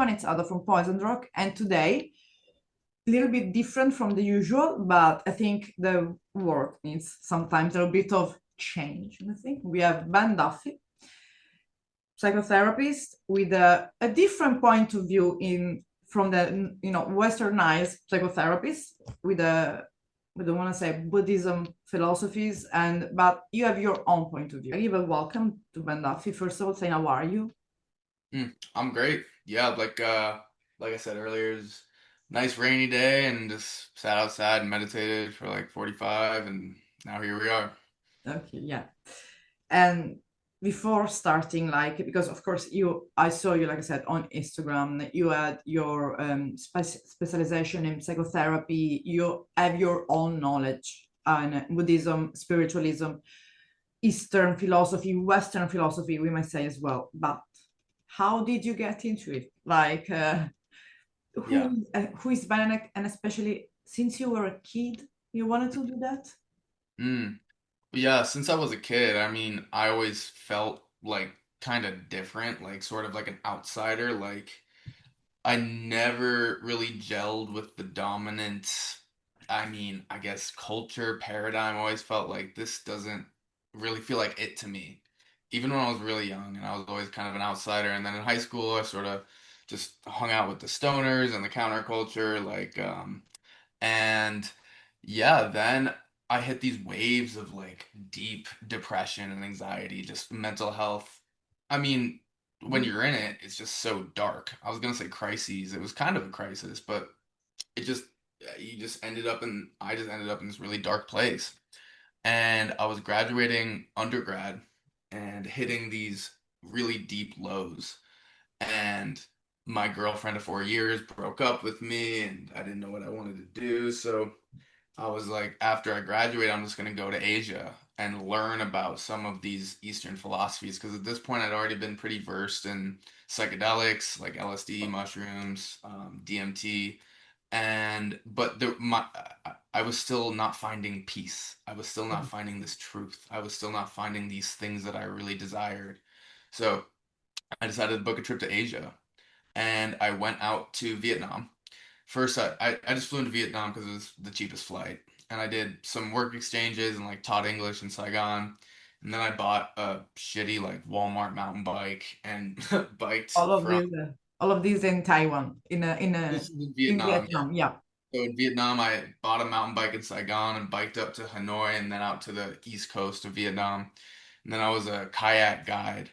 Iniziato from Poison Rock, and today a little bit different from the usual, but I think the work needs sometimes a little bit of change. I think we have Ben Duffy, psychotherapist with a different point of view in from the westernized psychotherapist with a we don't want to say Buddhism philosophies, and but you have your own point of view. I give a welcome to Ben Duffy. First of all, saying how are you? I'm great. Yeah, like I said earlier, it's nice rainy day and just sat outside and meditated for like 45 and now here we are. Okay, yeah. And before starting, like, because of course I saw you, like I said, on Instagram, you had your specialization in psychotherapy, you have your own knowledge on Buddhism, spiritualism, Eastern philosophy, Western philosophy, we might say as well. But how did you get into it? Like, Yeah. who is Benenek, and especially since you were a kid, you wanted to do that? Mm. Yeah, since I was a kid, I mean, I always felt like kind of different, like sort of like an outsider. Like I never really gelled with the dominant, I mean, I guess culture paradigm. I always felt like this doesn't really feel like it to me. Even when I was really young and I was always kind of an outsider. And then in high school, I sort of just hung out with the stoners and the counterculture, and yeah, then I hit these waves of like deep depression and anxiety, just mental health. I mean, when you're in it, it's just so dark. I was gonna say crises. It was kind of a crisis, but it just you just ended up in I just ended up in this really dark place. And I was graduating undergrad and hitting these really deep lows. And my girlfriend of 4 years broke up with me, and I didn't know what I wanted to do. So I was like, after I graduate, I'm just going to go to Asia and learn about some of these Eastern philosophies. Because at this point, I'd already been pretty versed in psychedelics like LSD, mushrooms, DMT, and but I was still not finding peace. I was still not finding this truth. I was still not finding these things that I really desired. So I decided to book a trip to Asia, and I went out to Vietnam. First, I just flew into Vietnam because it was the cheapest flight. And I did some work exchanges and like taught English in Saigon. And then I bought a shitty like Walmart mountain bike and biked all of from these all of these in Taiwan, this is in in Vietnam. Yeah. Vietnam, yeah. So in Vietnam, I bought a mountain bike in Saigon and biked up to Hanoi and then out to the east coast of Vietnam. And then I was a kayak guide,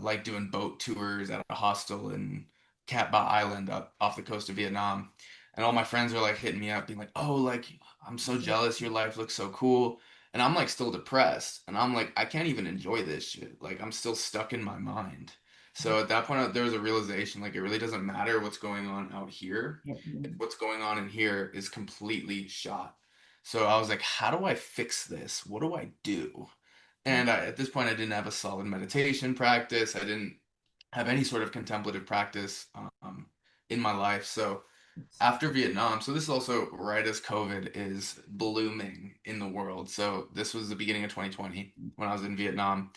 like doing boat tours at a hostel in Cat Ba Island up off the coast of Vietnam. And all my friends are like hitting me up, being like, "Oh, like I'm so jealous. Your life looks so cool." And I'm like still depressed, and I'm like, I can't even enjoy this shit. Like I'm still stuck in my mind. So at that point, there was a realization, like it really doesn't matter what's going on out here if what's going on in here is completely shot. So I was like, how do I fix this? What do I do? And at this point, I didn't have a solid meditation practice. I didn't have any sort of contemplative practice in my life. So after Vietnam, so this is also right as COVID is blooming in the world. So this was the beginning of 2020 when I was in Vietnam.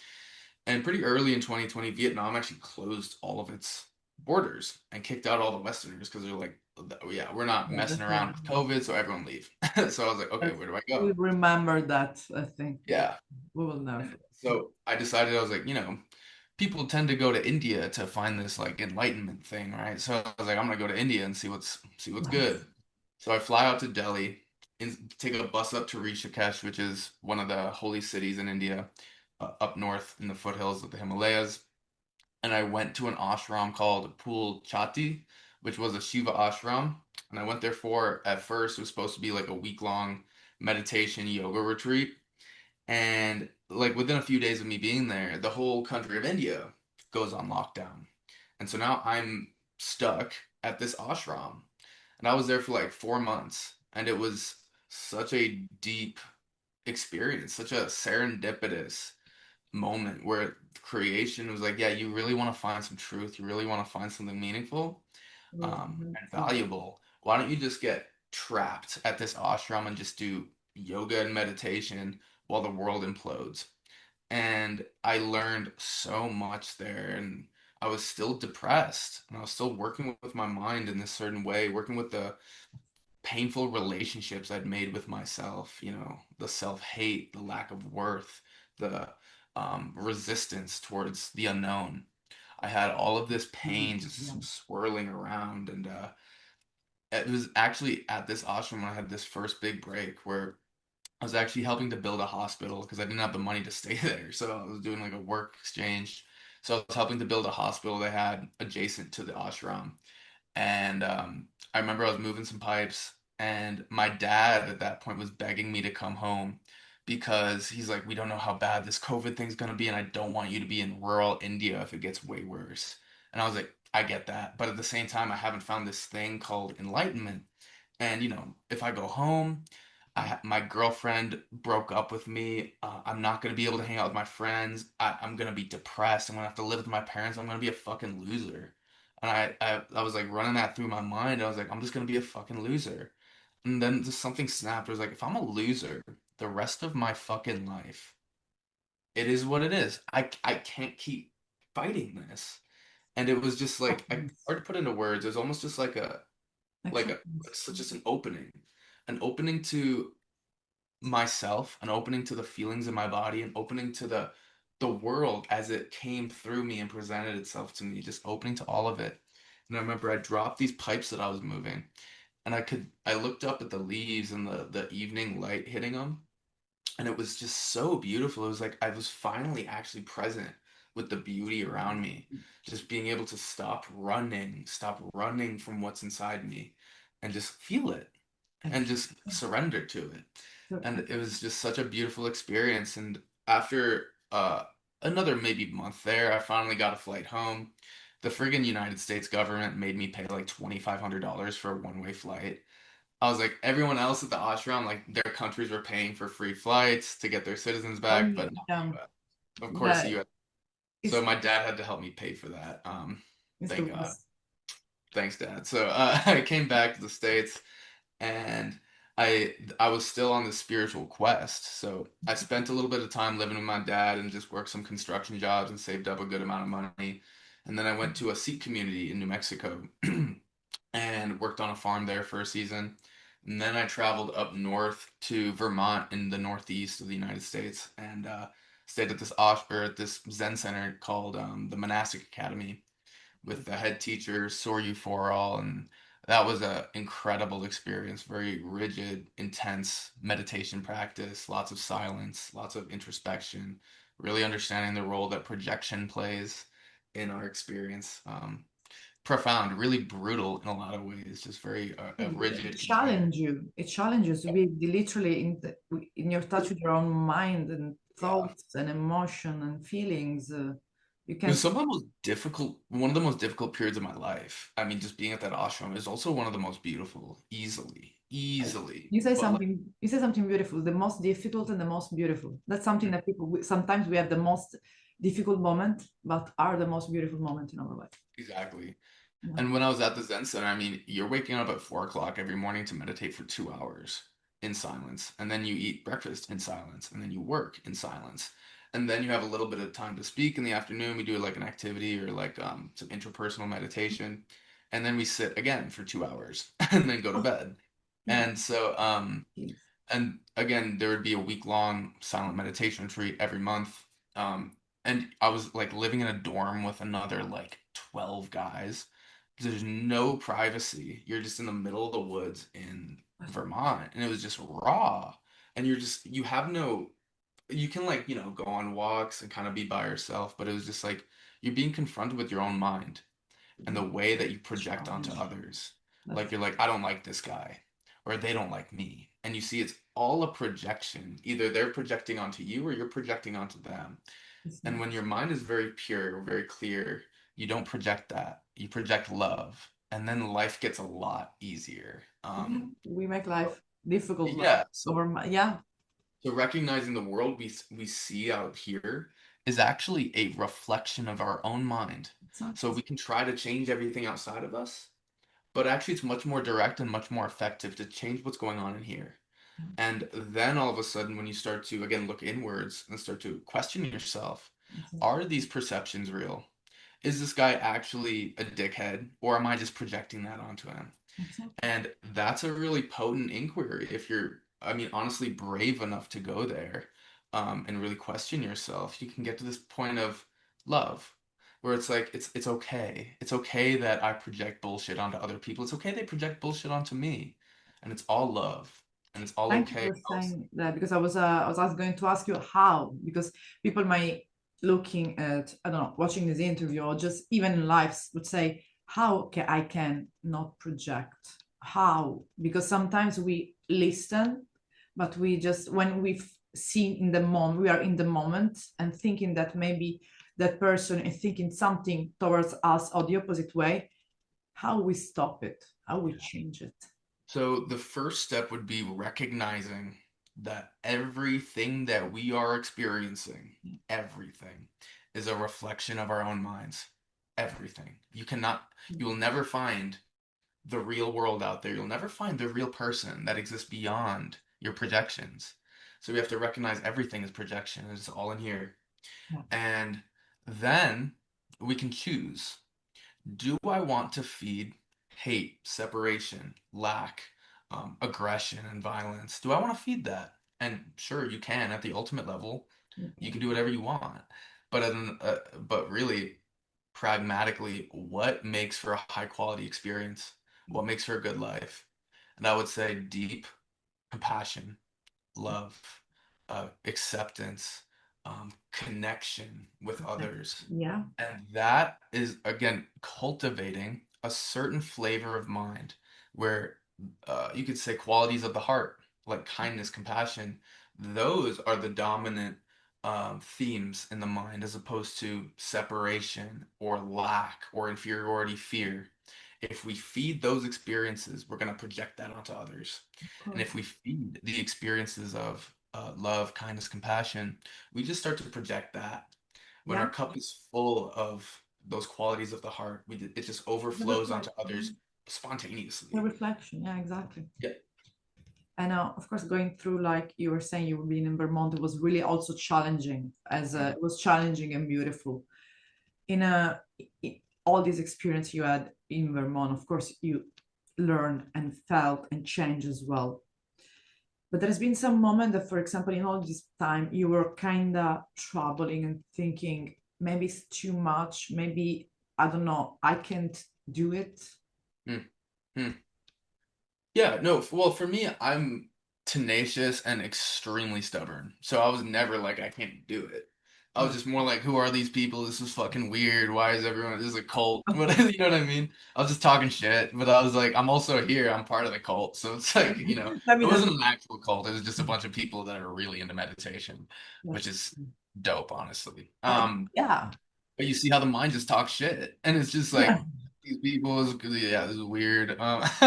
And pretty early in 2020, Vietnam actually closed all of its borders and kicked out all the Westerners because they're like, "Oh, yeah, we're not Yeah, messing around with COVID, so everyone leave." So I was like, okay, where do I we go? remember that, I think. Yeah. We will never forget. So I decided I was like, people tend to go to India to find this like enlightenment thing, right? So I was like, I'm gonna go to India and see what's Nice. good. So I fly out to Delhi and take a bus up to Rishikesh, which is one of the holy cities in India, up north in the foothills of the Himalayas. And I went to an ashram called Pool Chatti, which was a Shiva ashram. And I went there for, at first, it was supposed to be like a week-long meditation yoga retreat. And like within a few days of me being there, the whole country of India goes on lockdown. And so now I'm stuck at this ashram. And I was there for like 4 months. And it was such a deep experience, such a serendipitous moment where creation was like, yeah, you really want to find some truth, you really want to find something meaningful and valuable. Why don't you just get trapped at this ashram and just do yoga and meditation while the world implodes? And I learned so much there, and I was still depressed and I was still working with my mind in this certain way, working with the painful relationships I'd made with myself, the self-hate, the lack of worth, the resistance towards the unknown. I had all of this pain Yeah. just swirling around, and it was actually at this ashram when I had this first big break where I was actually helping to build a hospital because I didn't have the money to stay there. So I was doing like a work exchange. So I was helping to build a hospital they had adjacent to the ashram. And I remember I was moving some pipes, and my dad at that point was begging me to come home because he's like, we don't know how bad this COVID thing's gonna be, and I don't want you to be in rural India if it gets way worse. And I was like, I get that, but at the same time, I haven't found this thing called enlightenment. And if I go home, my girlfriend broke up with me. I'm not gonna be able to hang out with my friends. I'm gonna be depressed. I'm gonna have to live with my parents. I'm gonna be a fucking loser. And I was like running that through my mind. I was like, I'm just gonna be a fucking loser. And then just something snapped. I was like, if I'm a loser the rest of my fucking life, it is what it is. I can't keep fighting this. And it was just like Acceptance. hard to put into words. It was almost just Acceptance. like such just an opening to myself, an opening to the feelings in my body, an opening to the world as it came through me and presented itself to me, just opening to all of it. And I remember I dropped these pipes that I was moving, and I looked up at the leaves and the evening light hitting them, and it was just so beautiful. It was like I was finally actually present with the beauty around me, just being able to stop running from what's inside me, and just feel it and Accept- just surrender to it. so- And it was just such a beautiful experience. And after another maybe month there, I finally got a flight home. The friggin' United States government made me pay like $2,500 for a one-way flight. I was like, everyone else at the ashram, like their countries were paying for free flights to get their citizens Oh, back, but not yeah. the US. Of course, the Yeah. US. So It's my dad had to help me pay for that. it's the Thank God. best. Thanks, Dad. So I came back to the States, and I was still on the spiritual quest. So I spent a little bit of time living with my dad and just worked some construction jobs and saved up a good amount of money. And then I went to a Sikh community in New Mexico and worked on a farm there for a season. And then I traveled up north to Vermont in the northeast of the United States and stayed at at this Zen center called the Monastic Academy with the head teacher Soryu Foral, and that was a incredible experience. Very rigid, intense meditation practice, lots of silence, lots of introspection, really understanding the role that projection plays in our experience. Profound, really brutal in a lot of ways, just very a It rigid container. challenge you. It challenges you. Be literally in your touch with your own mind and Yeah. thoughts and emotion and feelings. You It can was some of the most one of the most difficult periods of my life. I mean, just being at that ashram is also one of the most beautiful, easily. But like, you say something beautiful, the most difficult and the most beautiful. That's something that sometimes we have the most difficult moment, but are the most beautiful moment in our life. exactly. Yeah. And when I was at the Zen Center, I mean, you're waking up at 4 o'clock every morning to meditate for 2 hours in silence. And then you eat breakfast in silence. And then you work in silence. And then you have a little bit of time to speak in the afternoon. We do like an activity or like some interpersonal meditation. And then we sit again for 2 hours and then go to bed. Yeah. And so, Yes. and again, there would be a week-long silent meditation retreat every month. Um, and I was like living in a dorm with another like 12 guys. There's no privacy. You're just in the middle of the woods in Vermont, and it was just raw. And you have no, you can like, go on walks and kind of be by yourself, but it was just like you're being confronted with your own mind and the way that you project onto Challenge. others. That's Like you're like, I don't like this guy, or they don't like me. And you see it's all a projection. Either they're projecting onto you or you're projecting onto them. it's And not. when your mind is very pure, very clear, you don't project that. You project love. And then life gets a lot easier. Yeah, we make life difficult, but Yeah. yeah, So recognizing the world we see out here is actually a reflection of our own mind. So exactly. we can try to change everything outside of us, but actually, it's much more direct and much more effective to change what's going on in here. Yeah, And then all of a sudden, when you start to, again, look inwards and start to question yourself, exactly. are these perceptions real? is this guy actually a dickhead, or am I just projecting that onto him? Exactly. And that's a really potent inquiry if you're, I mean, honestly, brave enough to go there, and really question yourself. You can get to this point of love, where it's like it's okay. It's okay that I project bullshit onto other people. It's okay they project bullshit onto me, and it's all love, and it's all Thank you okay. for saying that, because I was going to ask you how, because people might looking at, I don't know, watching this interview or just even in lives would say, how can I can not project? How? Because sometimes we listen, but we just when we've seen in the moment, we are in the moment and thinking that maybe that person is thinking something towards us or the opposite way. How we stop it? How we change it? So the first step would be recognizing that everything that we are experiencing, everything, is a reflection of our own minds. Everything. You will never find the real world out there. You'll never find the real person that exists beyond your projections. So we have to recognize everything is projection. It's all in here. Yeah. And then we can choose. Do I want to feed hate, separation, lack, aggression, and violence? Do I want to feed that? And sure, you can at the ultimate level. You Okay. can do whatever you want. But really, pragmatically, what makes for a high quality experience? What makes for a good life? And I would say deep compassion, love, acceptance, connection with others. Yeah. And that is, again, cultivating a certain flavor of mind where you could say qualities of the heart, like kindness, compassion, those are the dominant themes in the mind as opposed to separation or lack or inferiority, fear. If we feed those experiences, we're going to project that onto others. Of And course. if we feed the experiences of love, kindness, compassion, we just start to project that. When Yeah. our cup is full of those qualities of the heart, it just The overflows onto others reflection. The spontaneously. reflection. Yeah, exactly. Yeah. And of course, going through, like you were saying, you were being in Vermont, it was really also challenging, as Mm. it was challenging and beautiful. In all this experience you had in Vermont, of course, you learned and felt and changed as well. But there's been some moment that, for example, in all this time, you were kind of troubling and thinking, maybe it's too much, maybe, I don't know, I can't do it. Mm. Mm. Yeah, no, well, for me, I'm tenacious and extremely stubborn. So I was never like, I can't do it. I was Yeah. just more like, who are these people? This is fucking weird. Why is everyone, this is a cult? But you know what I mean? I was just talking shit, but I was like, I'm also here. I'm part of the cult. So it's like, I mean, it that's wasn't an actual cult. It was just a bunch of people that are really into meditation, which that's is dope, honestly. yeah, But you see how the mind just talks shit, and it's just like yeah. these people yeah, this is weird. But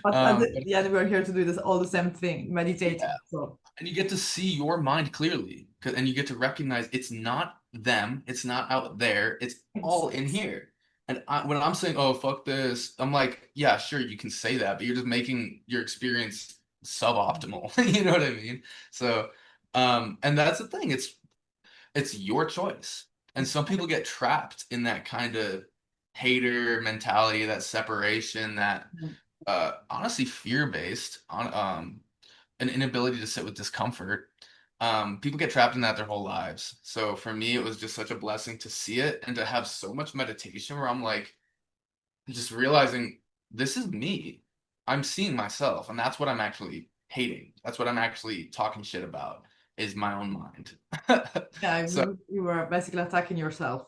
But the end, we're here to do this all the same thing, yeah, meditating. So and you get to see your mind clearly, and you get to recognize it's not them, it's not out there, it's all in exactly. here. And when I'm saying, "Oh, fuck this," I'm like, "Yeah, sure, you can say that, but you're just making your experience suboptimal." You know what I mean? So, and that's the thing. It's your choice. And some people get trapped in that kind of hater mentality, that separation, that honestly fear-based on an inability to sit with discomfort. People get trapped in that their whole lives. So for me, it was just such a blessing to see it and to have so much meditation where I'm like just realizing this is me. I'm seeing myself, and that's what I'm actually hating. That's what I'm actually talking shit about is my own mind. Yeah, So you were basically attacking yourself.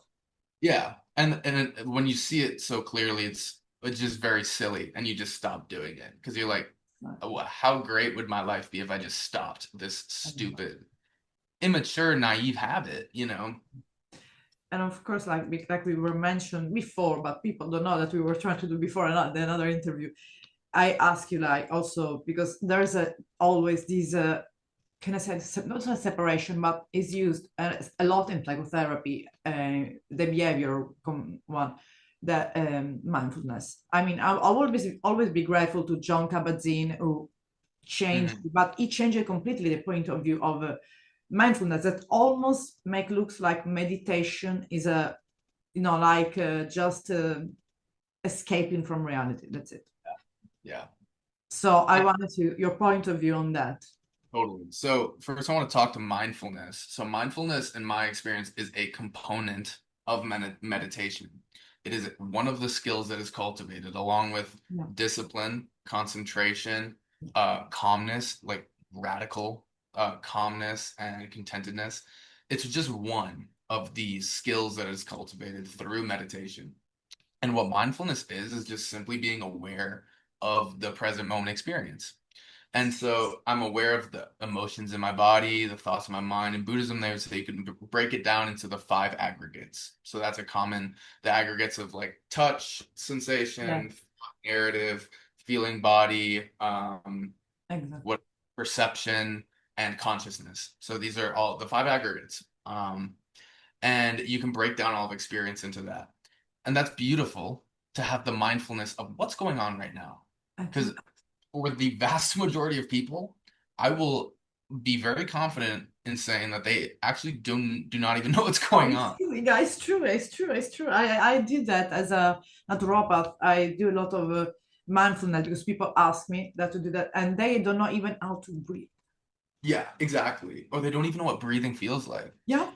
yeah, when you see it so clearly, it's just very silly, and you just stop doing it because you're like, oh, how great would my life be if I just stopped this stupid, immature, naive habit, you know? And of course, like we were mentioned before, but people don't know that we were trying to do before another interview. I ask you, like, also because there's always these can I say not a separation, but is used a lot in psychotherapy, the behavior one, the mindfulness. I mean, I'll always be grateful to John Kabat-Zinn, who changed, Hmm. but he changed completely the point of view of mindfulness that almost make looks like meditation is a like just escaping from reality. That's it. Yeah. So I And wanted to your point of view on that. totally. So first I want to talk to mindfulness. So mindfulness, in my experience, is a component of meditation. It is one of the skills that is cultivated along with Yeah. discipline, concentration, calmness, like radical calmness and contentedness. It's just one of these skills that is cultivated through meditation. And what mindfulness is just simply being aware of the present moment experience. And so I'm aware of the emotions in my body, the thoughts in my mind. In Buddhism, they would say you can break it down into the five aggregates. So that's a common, the aggregates of like touch, Yeah. sensation, narrative, feeling body, Exactly. what perception, and consciousness. So these are all the five aggregates. And you can break down all of experience into that. And that's beautiful to have the mindfulness of what's going on right now. Because for the vast majority of people, I will be very confident in saying that they actually do not even know what's Oh, going on. yeah, it's true. It's true. It's true. I did that as a naturopath. I do a lot of mindfulness because people ask me that to do that, and they don't know even how to breathe. Yeah, exactly. Or they don't even know what breathing feels like. Yeah,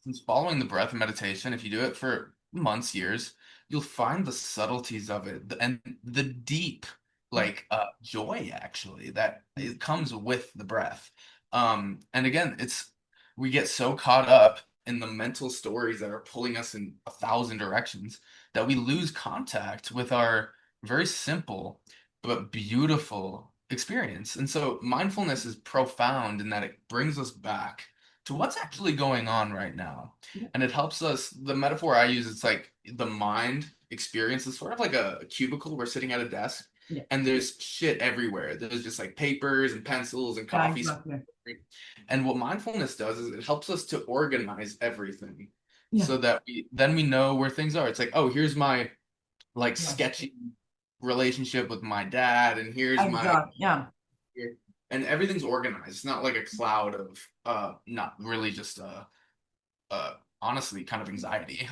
Since following the breath meditation, if you do it for months, years, you'll find the subtleties of it and the deep, yeah, like joy actually that it comes with the breath. And again, it's we get so caught up in the mental stories that are pulling us in a thousand directions that we lose contact with our very simple but beautiful experience. And so mindfulness is profound in that it brings us back to what's actually going on right now. yeah, And it helps us, the metaphor I use, it's like the mind experience is sort of like a cubicle. We're sitting at a desk yeah, and there's shit everywhere. There's just like papers and pencils and yeah, coffee. exactly. And what mindfulness does is it helps us to organize everything Yeah, so that we know where things are. It's like, oh, here's my like yeah, sketchy relationship with my dad, and here's my exactly. Yeah, and everything's organized. It's not like a cloud of not really just honestly kind of anxiety.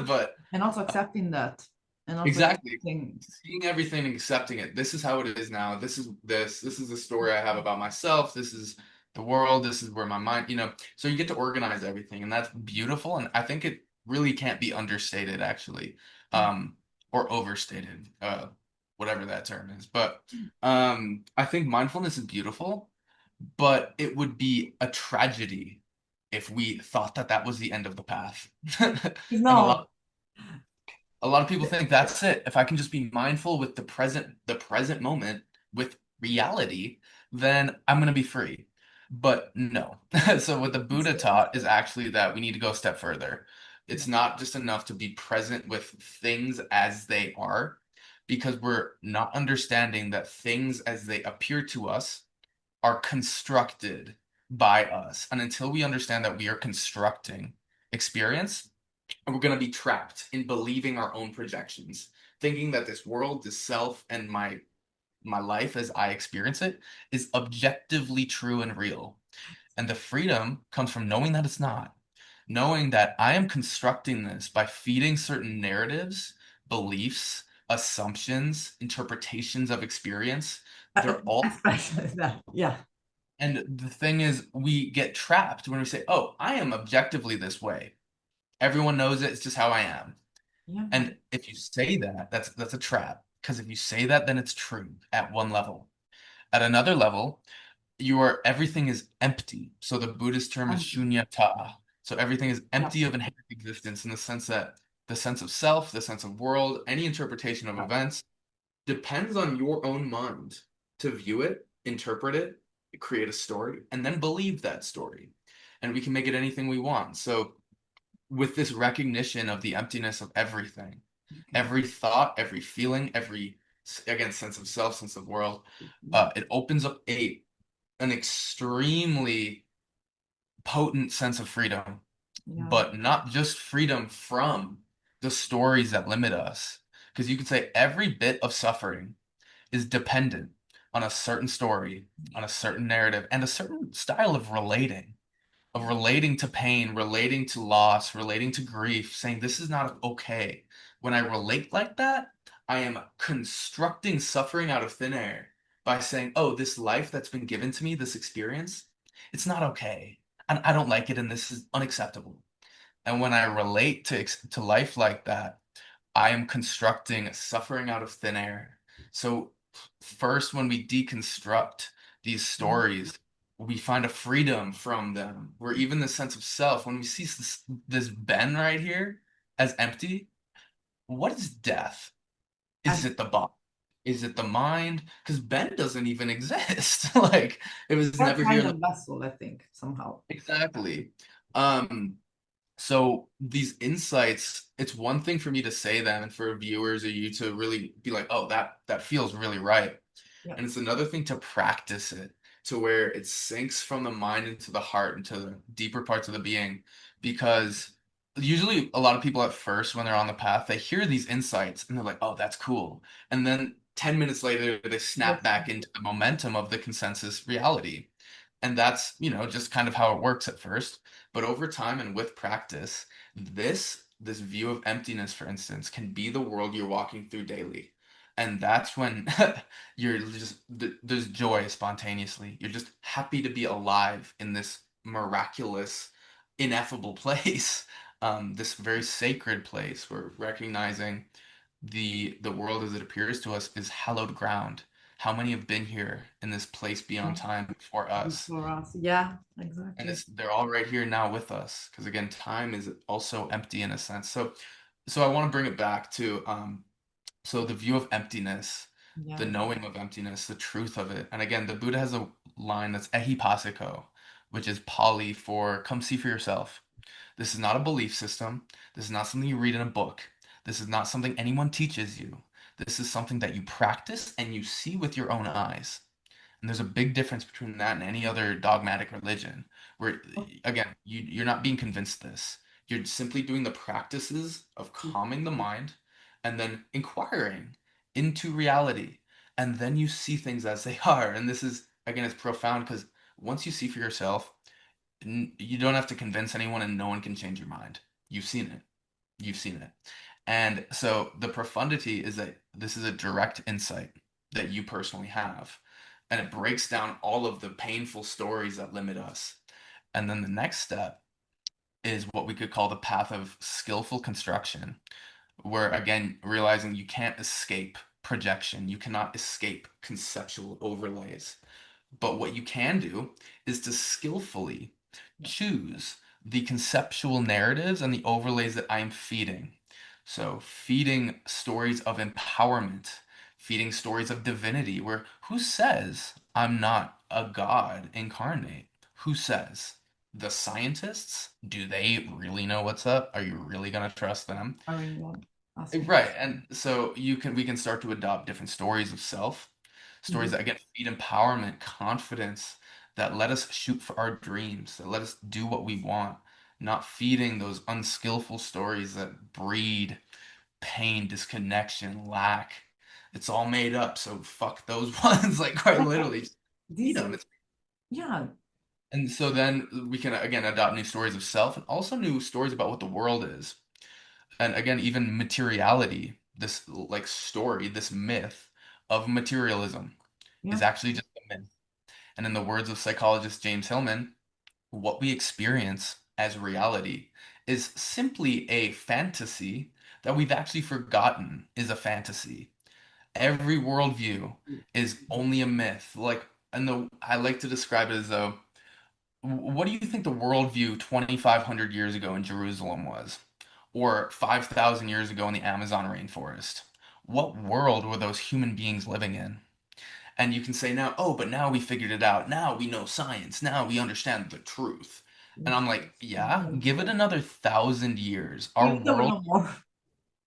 But and also accepting that, and also exactly accepting. seeing everything and accepting it. This is how it is now. This is the story I have about myself. This is the world. This is where my mind, so you get to organize everything, and that's beautiful. And I think it really can't be understated actually. Or overstated, whatever that term is. But I think mindfulness is beautiful, but it would be a tragedy if we thought that that was the end of the path. And No, a lot of people think that's it. If I can just be mindful with the present moment with reality, then I'm going to be free. But no. So what the Buddha taught is actually that we need to go a step further. It's not just enough to be present with things as they are, because we're not understanding that things as they appear to us are constructed by us. And until we understand that we are constructing experience, we're going to be trapped in believing our own projections, thinking that this world, this self, and my life as I experience it is objectively true and real. And the freedom comes from knowing that it's not. Knowing that I am constructing this by feeding certain narratives, beliefs, assumptions, interpretations of experience. They're all especially that. Yeah, and the thing is, we get trapped when we say, "Oh, I am objectively this way. Everyone knows it. It's just how I am." yeah, And if you say that, that's a trap. Because if you say that, then it's true at one level. At another level, everything is empty. So the Buddhist term is um, shunyata. So everything is yeah, empty of inherent existence in the sense that the sense of self, the sense of world, any interpretation of yeah, events depends on your own mind to view it, interpret it, create a story, and then believe that story. And we can make it anything we want. So with this recognition of the emptiness of everything, okay, every thought, every feeling, every again sense of self, sense of world, yeah, it opens up an extremely potent sense of freedom, yeah, but not just freedom from the stories that limit us. Because you could say every bit of suffering is dependent on a certain story, on a certain narrative, and a certain style of relating. of relating to pain, relating to loss, relating to grief, saying this is not okay. When I relate like that, I am constructing suffering out of thin air by saying, oh, this life that's been given to me, this experience, it's not okay. And I don't like it, and this is unacceptable. And when I relate to life like that, I am constructing suffering out of thin air. So first, when we deconstruct these Yeah. stories, we find a freedom from them, where even the sense of self, when we see this Ben right here as empty, what is death? Is And it the body? Is it the mind? Because Ben doesn't even exist. Like it was what never here kind in the of vessel, I think, somehow. exactly. Um, So these insights, it's one thing for me to say them and for viewers or you to really be like, oh, that feels really right. Yeah. And it's another thing to practice it to where it sinks from the mind into the heart, into the deeper parts of the being. Because usually a lot of people at first, when they're on the path, they hear these insights and they're like, oh, that's cool. And then 10 minutes later, they snap That's back into the momentum of the consensus reality. And that's, just kind of how it works at first. But over time and with practice, this view of emptiness, for instance, can be the world you're walking through daily. And that's when you're just there's joy spontaneously. You're just happy to be alive in this miraculous, ineffable place. This very sacred place where recognizing the world as it appears to us is hallowed ground. How many have been here in this place beyond time before us? for us. Yeah, And exactly. they're all right here now with us. Because again, time is also empty in a sense. So I want to bring it back to so the view of emptiness, the Yeah. knowing of emptiness, the truth of it. And again, the Buddha has a line that's ehipassiko, which is Pali for come see for yourself. This is not a belief system. This is not something you read in a book. This is not something anyone teaches you. This is something that you practice and you see with your own eyes. And there's a big difference between that and any other dogmatic religion, where, again, you're not being convinced this. You're simply doing the practices of calming the mind and then inquiring into reality. And then you see things as they are. And this is, again, it's profound because once you see for yourself, you don't have to convince anyone and no one can change your mind. You've seen it. You've seen it. And so the profundity is that this is a direct insight that you personally have. And it breaks down all of the painful stories that limit us. And then the next step is what we could call the path of skillful construction, where again, realizing you can't escape projection, you cannot escape conceptual overlays. But what you can do is to skillfully Yeah. choose the conceptual narratives and the overlays that I'm feeding. So, feeding stories of empowerment, feeding stories of divinity, where who says I'm not a god incarnate? Who says? The scientists? Do they really know what's up? Are you really going to trust them? I mean, yeah, asking. Right, and so we can start to adopt different stories of self, stories Mhm. that again feed empowerment, confidence, that let us shoot for our dreams, that let us do what we want, not feeding those unskillful stories that breed pain, disconnection, lack. It's all made up, so fuck those ones, like quite Yeah, literally. Just feed these, them. yeah, And so then we can again adopt new stories of self and also new stories about what the world is. And again, even materiality, this like story, this myth of materialism is yeah, actually just a myth. And in the words of psychologist James Hillman, what we experience as reality is simply a fantasy that we've actually forgotten is a fantasy. Every worldview is only a myth. Like, and I like to describe it as though, what do you think the worldview 2,500 years ago in Jerusalem was? Or 5,000 years ago in the Amazon rainforest? What world were those human beings living in? And you can say now, oh, but now we figured it out. Now we know science. Now we understand the truth. And I'm like, yeah, give it another 1,000 years. Our we don't world know more.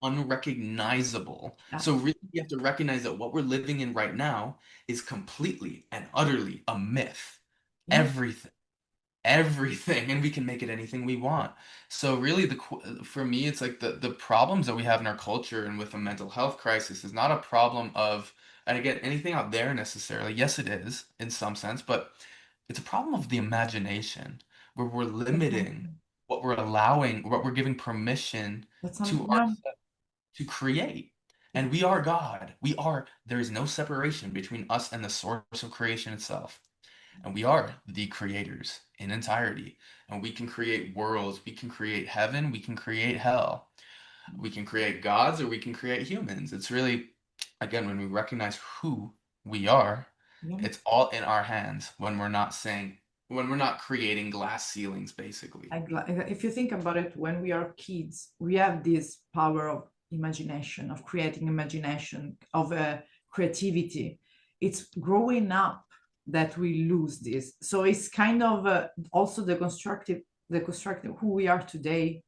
unrecognizable. Yeah, So really, we have to recognize that what we're living in right now is completely and utterly a myth. yeah, Everything everything and we can make it anything we want. So really for me it's like the problems that we have in our culture and with a mental health crisis is not a problem of, and again, anything out there necessarily. Yes, it is in some sense, but it's a problem of the imagination, where we're limiting Exactly. what we're allowing, what we're giving permission That's to yeah, to create. And we are God. There is no separation between us and the source of creation itself. And we are the creators in entirety. And we can create worlds, we can create heaven, we can create hell. We can create gods or we can create humans. It's really, again, when we recognize who we are, yeah. it's all in our hands when we're not creating glass ceilings, basically. If you think about it, when we are kids, we have this power of imagination, of creating imagination, of creativity. It's growing up that we lose this. So it's kind of also the constructive who we are today.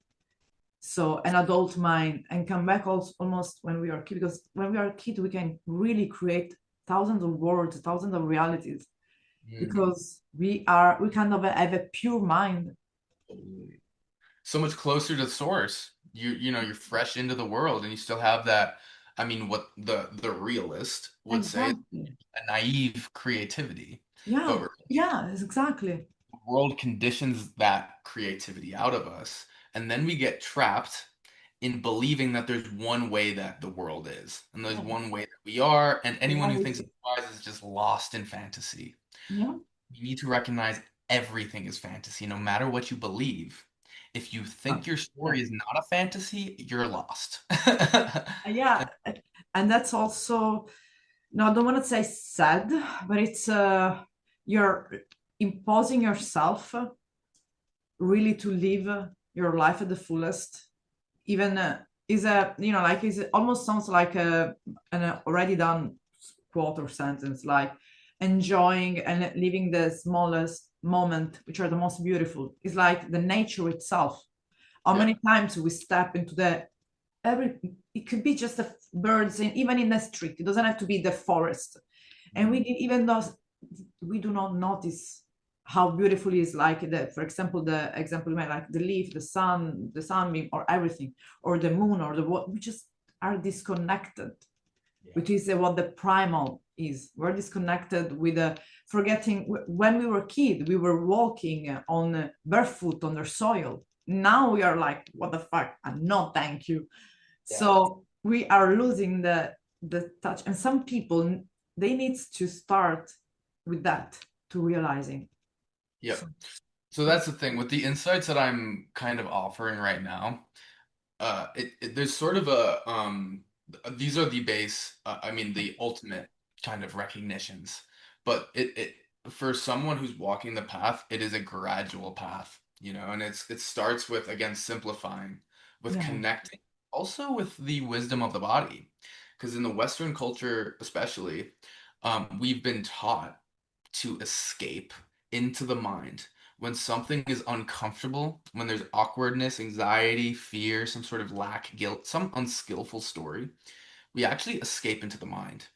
So an adult mind and come back also almost when we are kid, because when we are a kid, we can really create thousands of words, thousands of realities, Mm. because we kind of have a pure mind. So much closer to source. You're fresh into the world and you still have that, I mean, what the realist would say is Exactly. a naive creativity. Yeah, But yeah, exactly. the world conditions that creativity out of us, and then we get trapped in believing that there's one way that the world is, and there's Yeah, one way that we are, and anyone who thinks reality. otherwise is just lost in fantasy. Yeah, You need to recognize everything is fantasy, no matter what you believe. If you think your yeah, story is not a fantasy, you're lost. yeah. And that's also, no, I don't want to say sad, but it's you're imposing yourself really to live your life at the fullest. Even is a like is almost sounds like an already done quote or sentence, like enjoying and living the smallest moment, which are the most beautiful. It's like the nature itself. How Yeah. many times we step into the every it could be just the birds in, even in the street, it doesn't have to be the forest, and we Mhm. even though we do not notice how beautiful it is, like the for example the example you made, like the leaf, the sunbeam, or everything, or the moon, or the what, we just are disconnected, Yeah. which is what the primal is. We're disconnected with the forgetting when we were kid, we were walking on barefoot on the soil. Now we are like, what the fuck? And no, thank you. Yeah. So we are losing the touch. And some people they need to start with that to realizing. Yep. So So that's the thing with the insights that I'm kind of offering right now. There's sort of these are the base, I mean the ultimate kind of recognitions, but it for someone who's walking the path, it is a gradual path, and it starts with, again, simplifying, with yeah, connecting, also with the wisdom of the body, because in the Western culture especially, we've been taught to escape into the mind. When something is uncomfortable, when there's awkwardness, anxiety, fear, some sort of lack, guilt, some unskillful story, we actually escape into the mind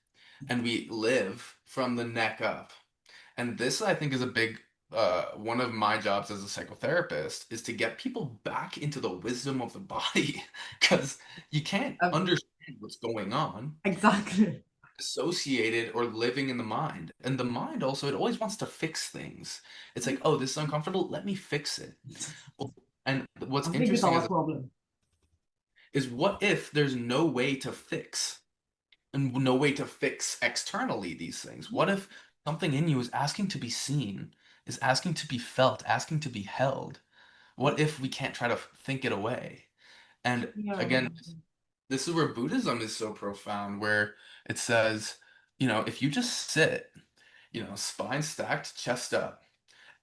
and we live from the neck up. And this, I think, is a big one of my jobs as a psychotherapist is to get people back into the wisdom of the body because you can't understand what's going on exactly. associated or living in the mind. And the mind also, it always wants to fix things. It's like, oh, this is uncomfortable, let me fix it. Well, and I what's think it's interesting our problem. is what if there's no way to fix and no way to fix externally these things? What if something in you is asking to be seen, is asking to be felt, asking to be held? What if we can't try to think it away? And Yeah, again, this is where Buddhism is so profound, where it says, if you just sit, spine stacked, chest up,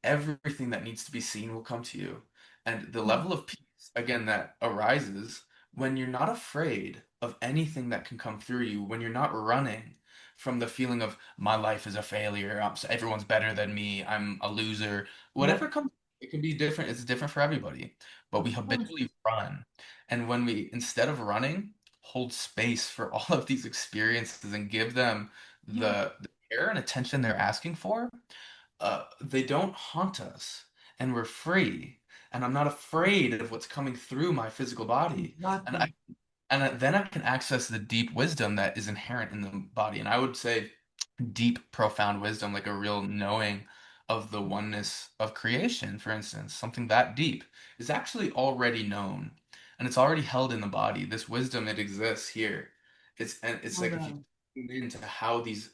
everything that needs to be seen will come to you. And the yeah, level of peace, again, that arises when you're not afraid of anything that can come through you, when you're not running from the feeling of my life is a failure, everyone's better than me, I'm a loser. yeah, Whatever comes, it can be different. It's different for everybody. But we of course. habitually run. And when we, instead of running, hold space for all of these experiences and give them Yeah, the care and attention they're asking for, they don't haunt us and we're free. And I'm not afraid of what's coming through my physical body. And I exactly. then I can access the deep wisdom that is inherent in the body. And I would say deep, profound wisdom, like a real knowing of the oneness of creation, for instance, something that deep, is actually already known and it's already held in the body. This wisdom, it exists here. It's Well like if you done. tune into how these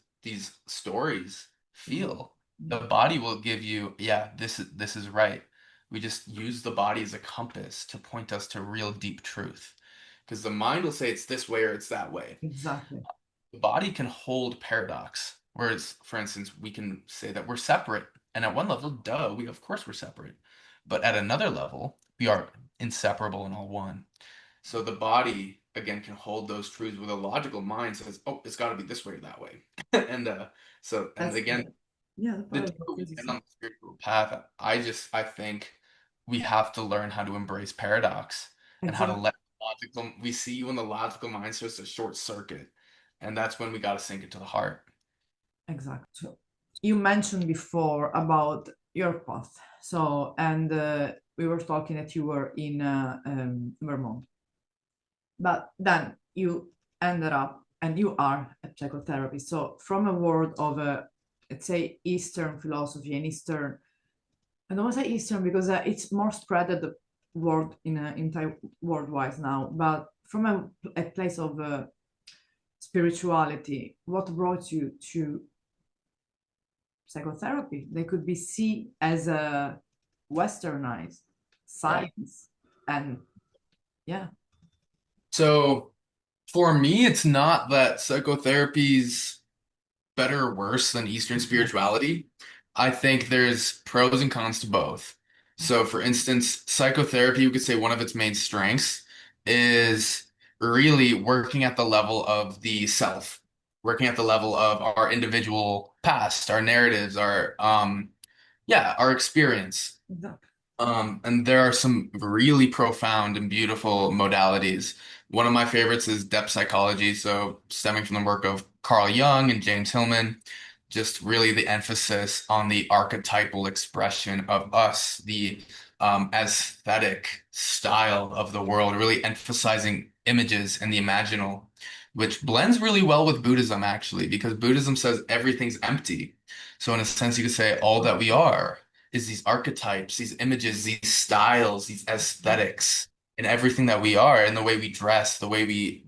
stories Mhm. feel, the body will give you, yeah, this is right. We just use the body as a compass to point us to real deep truth. Because the mind will say it's this way or it's that way. Exactly. The body can hold paradox. Whereas, for instance, we can say that we're separate. And at one level, duh, we of course we're separate. But at another level, we are inseparable and all one. So the body, again, can hold those truths with a logical mind says, oh, it's got to be this way or that way. And That's again, the, yeah, the the power deeper of we get physicists. on the spiritual path, I think we have to learn how to embrace paradox and how to Exactly. let logical, we see when the logical mind starts to short circuit. And that's when we got to sink it to the heart. Exactly. So you mentioned before about your path. So, and we were talking that you were in Vermont, but then you ended up and you are a psychotherapist. So, from a world of let's say Eastern philosophy and Eastern, I don't want to say Eastern because it's more spread at the world in worldwide now, but from a place of spirituality, what brought you to psychotherapy? They could be seen as a westernized Yeah. science. And yeah, So for me, it's not that psychotherapy's better or worse than Eastern spirituality. I think there's pros and cons to both. So, for instance, psychotherapy, we could say one of its main strengths is really working at the level of the self, working at the level of our individual past, our narratives, our experience. exactly. And there are some really profound and beautiful modalities. One of my favorites is depth psychology, so stemming from the work of Carl Jung and James Hillman, just really the emphasis on the archetypal expression of us, the aesthetic style of the world, really emphasizing images and the imaginal, which blends really well with Buddhism, actually, because Buddhism says everything's empty. So in a sense, you could say all that we are is these archetypes, these images, these styles, these aesthetics, and everything that we are, and the way we dress, the way we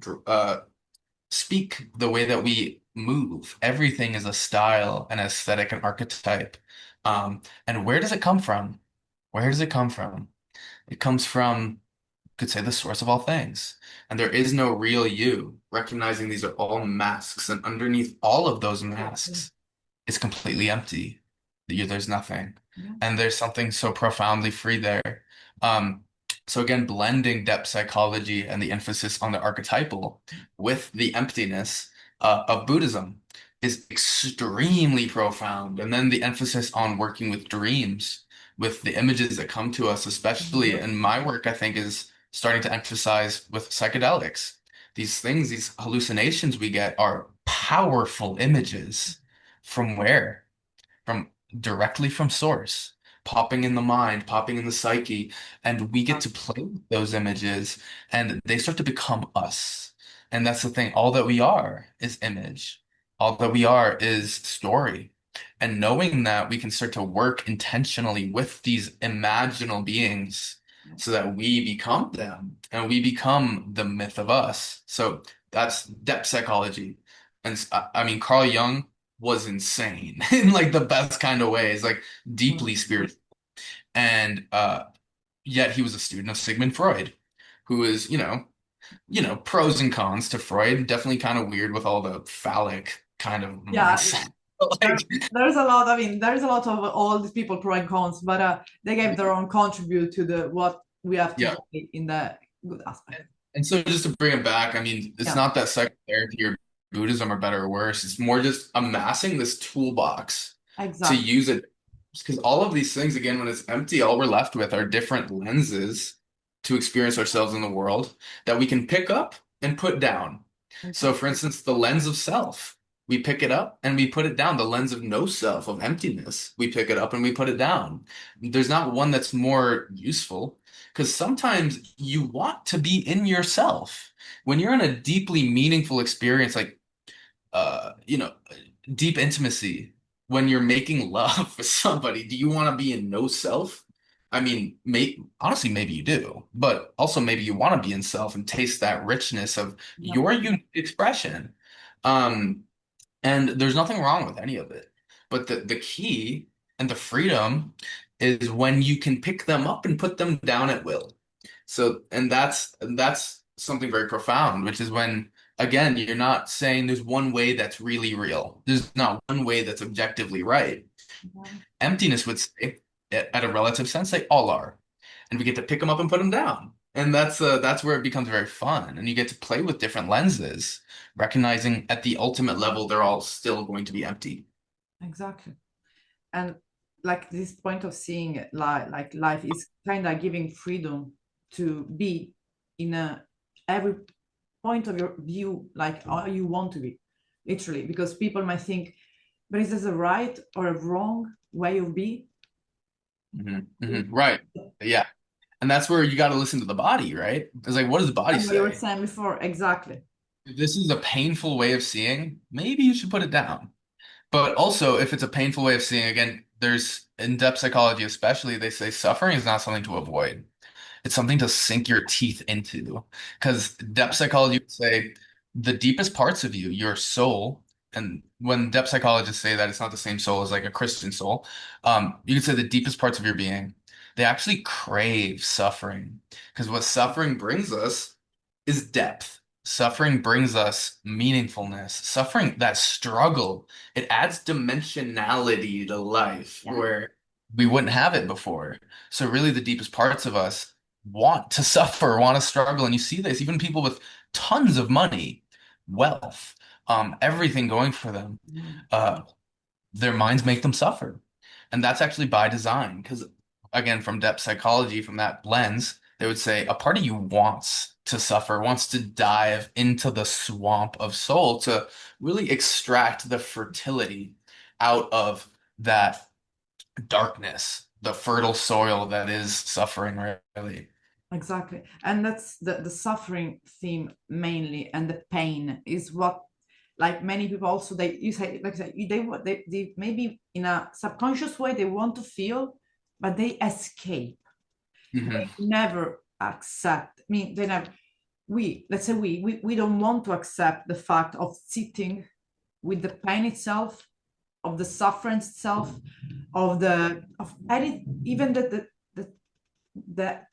speak, the way that we move. Everything is a style, an aesthetic, an archetype. And where does it come from? Where does it come from? It comes from, could say, the source of all things. And there is no real you, recognizing these are all masks, and underneath all of those masks is completely empty. There's nothing. Yeah. And there's something so profoundly free there. Um, so again, blending depth psychology and the emphasis on the archetypal with the emptiness of Buddhism is extremely profound. And then the emphasis on working with dreams, with the images that come to us, especially in my work, I think is starting to emphasize with psychedelics. These things, these hallucinations we get are powerful images from where? From directly from source, popping in the mind, popping in the psyche, and we get to play with those images and they start to become us. And that's the thing. All that we are is image. All that we are is story. And knowing that we can start to work intentionally with these imaginal beings so that we become them and we become the myth of us. So that's depth psychology. And I mean, Carl Jung was insane in like the best kind of ways, like deeply spiritual. And yet he was a student of Sigmund Freud, who is, pros and cons to Freud, definitely kind of weird with all the phallic kind of Yeah, mindset. there, Like, there's a lot. I mean, there's a lot of all these people pro and cons, but they gave their own contribute to the what we have yeah. today in the good aspect. And so just to bring it back, I mean, it's Yeah, not that psychotherapy or Buddhism are better or worse. It's more just amassing this toolbox to exactly. use it. Because all of these things, again, when it's empty, all we're left with are different lenses to experience ourselves in the world that we can pick up and put down. So, Exactly. for instance, the lens of self, we pick it up and we put it down. The lens of no self, of emptiness, we pick it up and we put it down. There's not one that's more useful because sometimes you want to be in yourself. When you're in a deeply meaningful experience, like, uh, you know, deep intimacy. when you're making love with somebody, do you want to be in no self? I mean, honestly, maybe you do, but also maybe you want to be in self and taste that richness of Yeah, your unique expression. Um, and there's nothing wrong with any of it. But the key and the freedom is when you can pick them up and put them down at will. So, and that's something very profound, which is when, again, you're not saying there's one way that's really real. There's not one way that's objectively right. yeah, Emptiness would say, at a relative sense, they all are. And we get to pick them up and put them down. And that's where it becomes very fun. And you get to play with different lenses, recognizing at the ultimate level, they're all still going to be empty. exactly. And like this point of seeing like life is kind of giving freedom to be in a every point of your view like how you want to be, literally, because people might think, but is this a right or a wrong way of be? Right. Yeah. And that's where you got to listen to the body, right? It's like, what does the body And what you were say? saying before, exactly. If this is a painful way of seeing, maybe you should put it down. But also, if it's a painful way of seeing, again, there's in depth psychology, especially, they say suffering is not something to avoid. It's something to sink your teeth into. Because depth psychology would say the deepest parts of you, your soul, and when depth psychologists say that it's not the same soul as like a Christian soul, you could say the deepest parts of your being, they actually crave suffering. Because what suffering brings us is depth. Suffering brings us meaningfulness. Suffering, that struggle, it adds dimensionality to life Yeah. where we wouldn't have it before. So really the deepest parts of us want to suffer, want to struggle. And you see this, even people with tons of money, wealth, everything going for them, uh, their minds make them suffer. And that's actually by design. Because again, from depth psychology, from that lens, they would say a part of you wants to suffer, wants to dive into the swamp of soul to really extract the fertility out of that darkness, the fertile soil that is suffering, really. Exactly. And that's the suffering theme mainly, and the pain is what, like many people also, they, you say, like I said, they maybe in a subconscious way they want to feel, but they escape. They Hmm. never accept. I mean, they never, let's say we don't want to accept the fact of sitting with the pain itself, of the suffering itself, of the of any, even the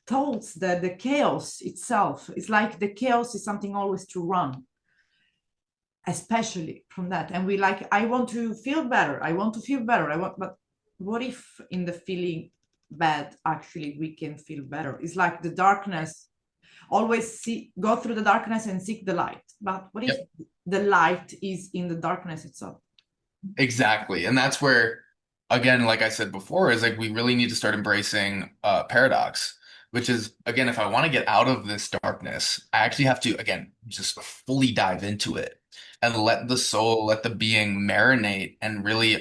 thoughts, the chaos itself. It's like the chaos is something always to run, especially from that. And we like, I want to feel better. I want to feel better. But what if in the feeling bad, actually, we can feel better? It's like the darkness, always go through the darkness and seek the light. But what if Yep, the light is in the darkness itself? exactly. And that's where, again, like I said before, is like we really need to start embracing paradox, which is, again, if I want to get out of this darkness, I actually have to, again, just fully dive into it and let the soul, let the being marinate and really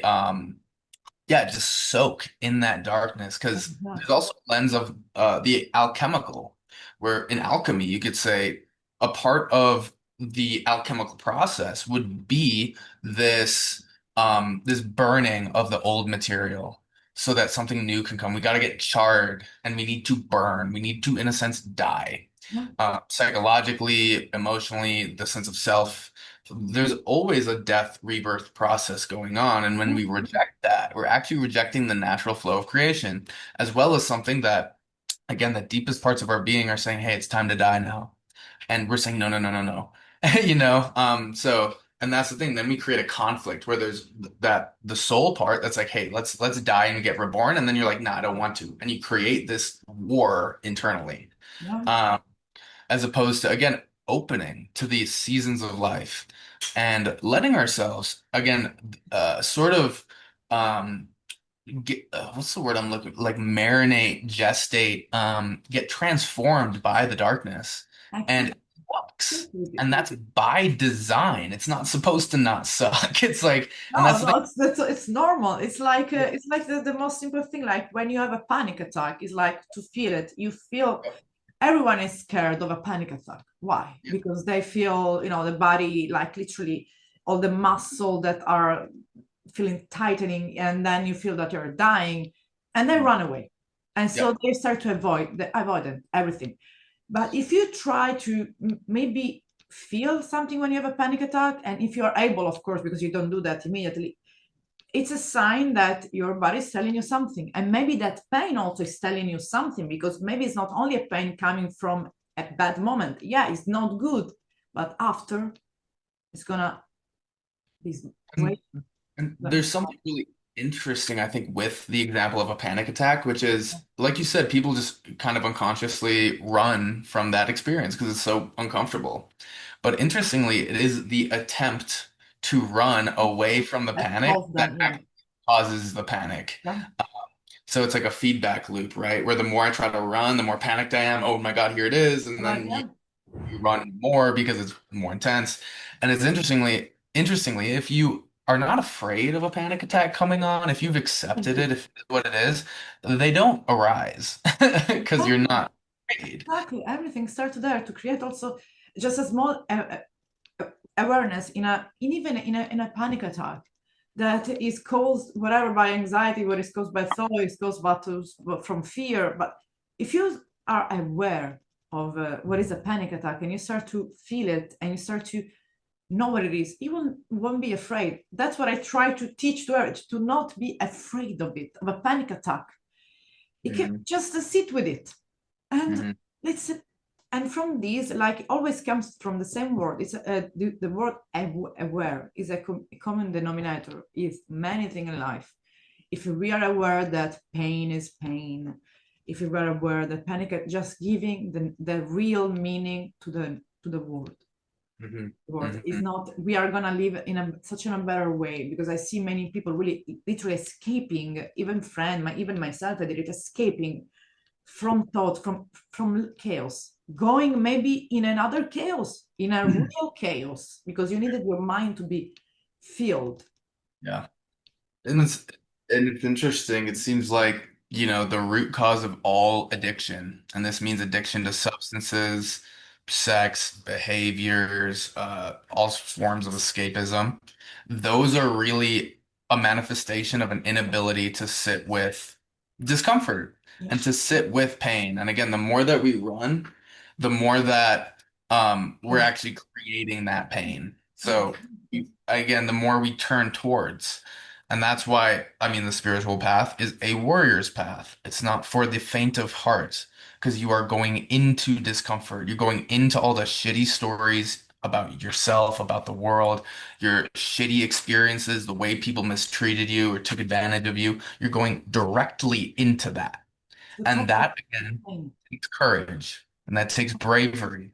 yeah, just soak in that darkness because there's Exactly. also a lens of the alchemical, where in alchemy you could say a part of the alchemical process would be this this burning of the old material so that something new can come. We got to get charred and we need to burn. We need to, in a sense, die. Yeah. Psychologically, emotionally, the sense of self, there's always a death rebirth process going on. And when we reject that, we're actually rejecting the natural flow of creation, as well as something that, again, the deepest parts of our being are saying, hey, it's time to die now. And we're saying, no, no, no, no, no. So, and that's the thing. Then we create a conflict where there's that the soul part that's like, hey, let's die and get reborn. And then you're like, nah, I don't want to. And you create this war internally. Yeah. Um, as opposed to, again, opening to these seasons of life and letting ourselves, again, sort of, um, what's the word I'm looking, like marinate, gestate, get transformed by the darkness. And Exactly. it sucks. And that's by design. It's not supposed to not suck. It's like, and No, that's the no, thing. it's normal. Yeah. It's like the most simple thing. Like when you have a panic attack, it's like to feel it. You feel, everyone is scared of a panic attack. Why? Yeah. Because they feel, the body, like literally all the muscle that are feeling tightening, and then you feel that you're dying, and they run away. And Yeah. so they start to avoid everything. But if you try to maybe feel something when you have a panic attack, and if you are able, of course, because you don't do that immediately, it's a sign that your body is telling you something. And maybe that pain also is telling you something, because maybe it's not only a pain coming from a bad moment. Yeah, it's not good, but after it's gonna be way. And there's something really interesting, I think, with the example of a panic attack, which is, like you said, people just kind of unconsciously run from that experience because it's so uncomfortable. But interestingly, it is the attempt to run away from the That panic calls that them, yeah. actually causes the panic. Yeah. So it's like a feedback loop, right? Where the more I try to run, the more panicked I am. Oh my God, here it is. And But then yeah, you run more because it's more intense. And it's interestingly, if you are not afraid of a panic attack coming on, if you've accepted it, if it's what it is, they don't arise because you're exactly, not afraid. exactly. Everything starts there to create also just a small awareness even in a panic attack that is caused whatever by anxiety, what is caused by thought, is caused by from fear. But if you are aware of what is a panic attack, and you start to feel it, and you start to know what it is, you won't be afraid. That's what I try to teach to her, to not be afraid of it, of a panic attack. You can Mhm, just sit with it, and mhm, let's and from these, like, it always comes from the same word. It's the word aware is a common denominator is many things in life. If we are aware that pain is pain, if we are aware that panic, just giving the real meaning to the word. mhm, Word is mhm. not, we are gonna live in such a better way, because I see many people really literally escaping, even even myself, I did it, escaping from thought, from chaos, going maybe in another chaos, in a real chaos, because you needed your mind to be filled. Yeah. And it's interesting. It seems like, the root cause of all addiction, and this means addiction to substances, sex, behaviors, all forms of escapism. Those are really a manifestation of an inability to sit with discomfort Yeah. and to sit with pain. And again, the more that we run, the more that we're Oh, actually creating that pain. yeah. So again, the more we turn towards. And that's why, I mean, the spiritual path is a warrior's path. It's not for the faint of heart, because you are going into discomfort. You're going into all the shitty stories about yourself, about the world, your shitty experiences, the way people mistreated you or took advantage of you. You're going directly into that. The And toxic that, again, pain. takes courage and that takes bravery.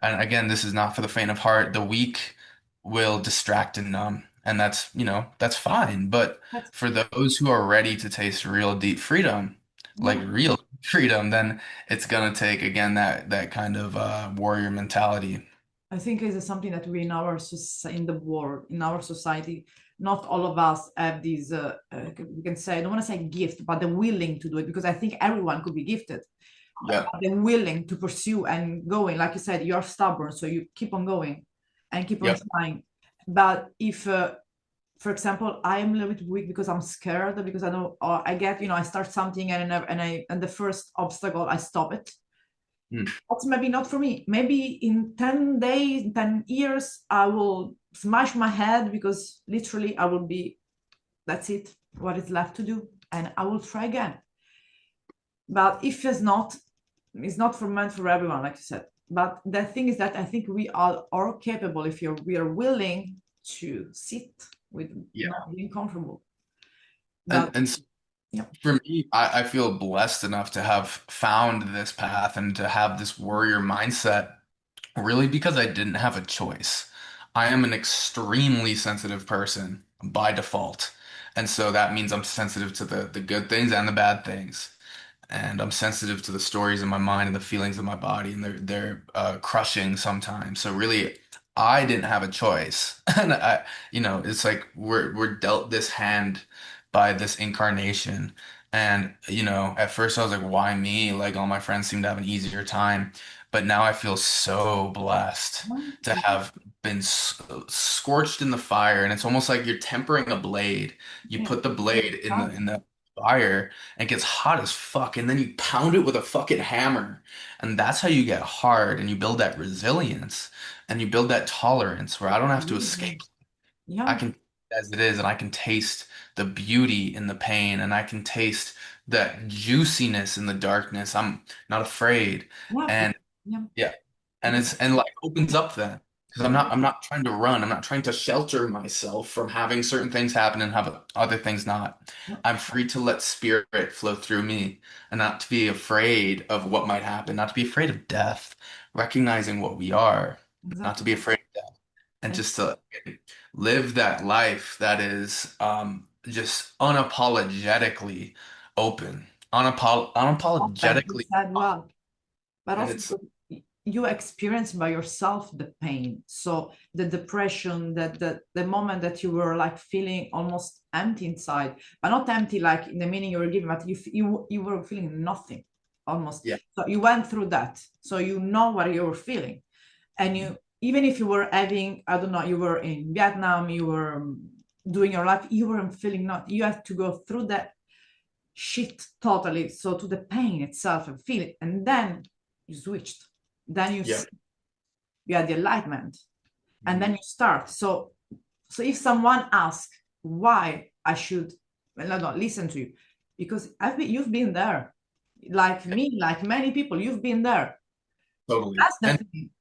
And again, this is not for the faint of heart. The weak will distract and numb, and that's fine. But That's, for those who are ready to taste real deep freedom, like yeah. real freedom, then it's gonna take again that kind of warrior mentality. I think it's something that we in in the world, in our society, not all of us have these. We can say, I don't want to say gift, but the willing to do it, because I think everyone could be gifted, but Yeah. they're willing to pursue and going. Like you said, you're stubborn, so you keep on going and keep on Yep. trying. But if, for example, I am a little bit weak because I'm scared, because I know, or I get, I start something, and the first obstacle, I stop it. Mm. That's maybe not for me. Maybe in 10 days, 10 years, I will smash my head, because literally I will be, that's it, what is left to do. And I will try again. But if it's not for meant for everyone, like you said. But the thing is that I think we are capable, if we are willing to sit with Yeah. not being comfortable. And But and yeah, for me, I feel blessed enough to have found this path and to have this warrior mindset really because I didn't have a choice. I am an extremely sensitive person by default. And so that means I'm sensitive to the good things and the bad things. And I'm sensitive to the stories in my mind and the feelings in my body, and they're crushing sometimes. So really, I didn't have a choice. And it's like we're dealt this hand by this incarnation. And at first I was like, why me? Like all my friends seem to have an easier time. But now I feel so blessed to have been scorched in the fire, and it's almost like you're tempering a blade. You Yeah. put the blade in Ah, the fire and it gets hot as fuck, and then you pound it with a fucking hammer. And that's how you get hard and you build that resilience and you build that tolerance where I don't have to absolutely. escape. I Yeah, can as it is, and I can taste the beauty in the pain, and I can taste that juiciness in the darkness. I'm not afraid. yeah, And yeah. yeah. And Because it's and life opens up then. Because yeah, I'm not trying to run. I'm not trying to shelter myself from having certain things happen and have other things not. yeah, I'm free to let spirit flow through me and not to be afraid of what might happen, not to be afraid of death, recognizing what we are, not to exactly. be afraid of death, and And just to live that life that is just unapologetically open, open, you unapologetically, said well, but and also it's because you experience by yourself the pain. So the depression, that the moment that you were like feeling almost empty inside, but not empty like in the meaning you were giving, but you were feeling nothing almost. yeah. So you went through that. So you know what you were feeling. And you, even if you were having, I don't know, you were in Vietnam, you were doing your life, you weren't feeling not, you had to go through that shit totally. So to the pain itself and feel it. And then you switched. Then you Yeah. see, you had the enlightenment. And then Mhm. you start. So if someone asks why I should, well, no, listen to you, because you've been there. Like me, like many people, you've been there. Totally. That's the thing.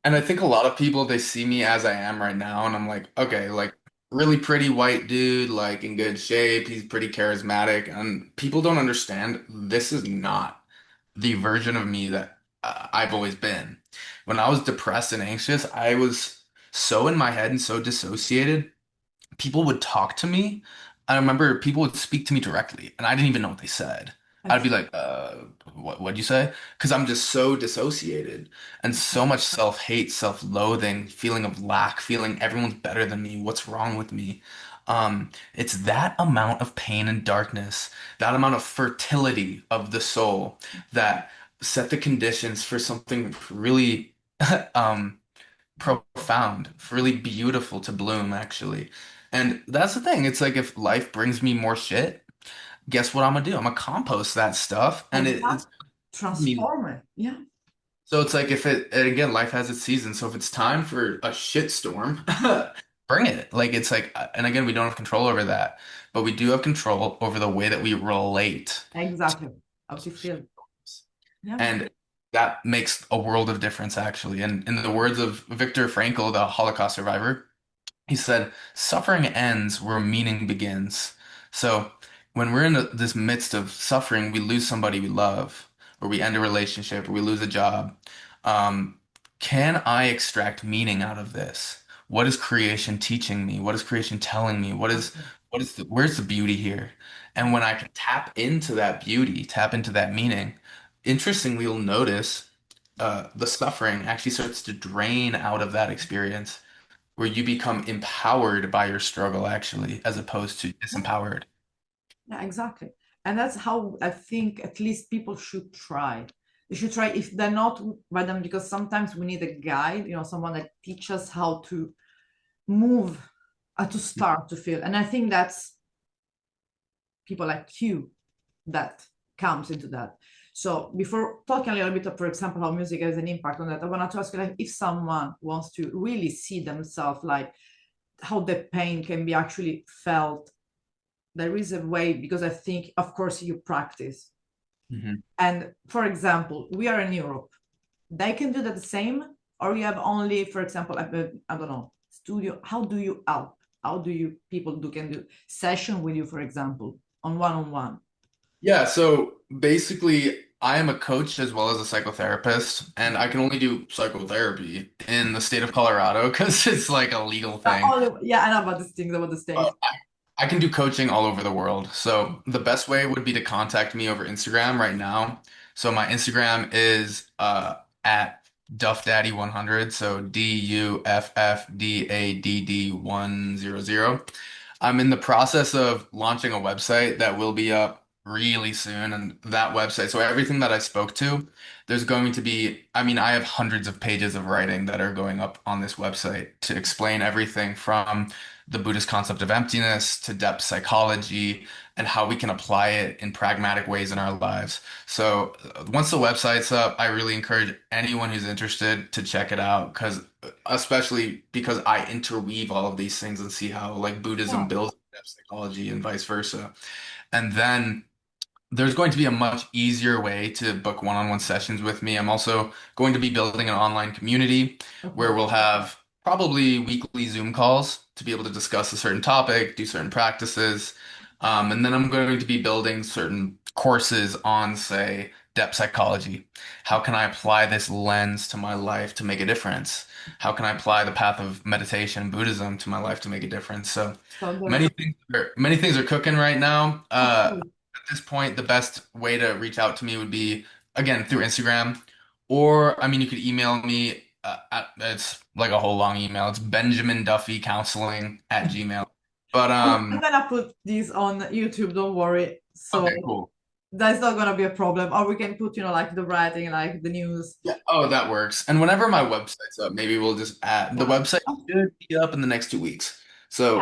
And I think a lot of people they see me as I am right now, and I'm like, okay, like really pretty white dude, like in good shape, he's pretty charismatic, and people don't understand this is not the version of me that I've always been. When I was depressed and anxious, I was so in my head and so dissociated people would talk to me. I remember people would speak to me directly, and I didn't even know what they said. I'd be like, what'd you say? Because I'm just so dissociated and so much self-hate, self-loathing, feeling of lack, feeling everyone's better than me. What's wrong with me? It's that amount of pain and darkness, that amount of fertility of the soul that set the conditions for something really, um, profound, really beautiful to bloom, actually. And that's the thing. It's like if life brings me more shit, guess what I'm gonna do? I'm gonna compost that stuff, and Exactly. it's me. Transform it. Yeah, So it's like if it, and again, life has its season. So if it's time for a shit storm, bring it. Like it's like, and again, we don't have control over that, but we do have control over the way that we relate exactly. How to feel. Yeah, and that makes a world of difference, actually. And in the words of Viktor Frankl, the Holocaust survivor, he said, suffering ends where meaning begins. So when we're in this midst of suffering, we lose somebody we love, or we end a relationship, or we lose a job. Um, can I extract meaning out of this? What is creation teaching me? What is creation telling me? okay. Where's the beauty here? And when I can tap into that beauty, tap into that meaning, interestingly, you'll notice the suffering actually starts to drain out of that experience where you become empowered by your struggle actually as opposed to Yeah, disempowered. yeah, exactly. And that's how I think at least people should try. They should try if they're not by them, because sometimes we need a guide, someone that teaches us how to move, to start to feel. And I think that's people like you that comes into that. So before talking a little bit of, for example, how music has an impact on that, I want to ask you, like, if someone wants to really see themselves, like how the pain can be actually felt, there is a way, because I think, of course, you practice. Mhm. And for example, we are in Europe. They can do that the same, or you have only, for example, I don't know, studio. How do you help? How do you people do can do session with you, for example, on one-on-one? Yeah, so basically I am a coach as well as a psychotherapist, and I can only do psychotherapy in the state of Colorado because it's like a legal thing. Yeah, I know about these things about the Uh, state. I can do coaching all over the world. So the best way would be to contact me over Instagram right now. So my Instagram is at DuffDaddy100. So DuffDadd 100. I'm in the process of launching a website that will be up really soon, and that website. So everything that I spoke to, there's going to be, I mean, I have hundreds of pages of writing that are going up on this website to explain everything from the Buddhist concept of emptiness to depth psychology and how we can apply it in pragmatic ways in our lives. So once the website's up, I really encourage anyone who's interested to check it out because especially because I interweave all of these things and see how like Buddhism Yeah. builds depth psychology and vice versa. And then there's going to be a much easier way to book one-on-one sessions with me. I'm also going to be building an online community where Okay. we'll have probably weekly Zoom calls to be able to discuss a certain topic, do certain practices. And then I'm going to be building certain courses on, say, depth psychology. How can I apply this lens to my life to make a difference? How can I apply the path of meditation and Buddhism to my life to make a difference? So So there's, many things are cooking right now. of course, At this point, the best way to reach out to me would be, again, through Instagram. Or, I mean, you could email me. It's like a whole long email. It's Benjamin Duffy Counseling at Gmail. But, I'm gonna put this on YouTube, don't worry. So okay, cool. that's not gonna be a problem. Or we can put, like the writing, like the news. Yeah. Oh, that works. And whenever my website's up, maybe we'll just add the Yeah. website should be up in the next 2 weeks. So,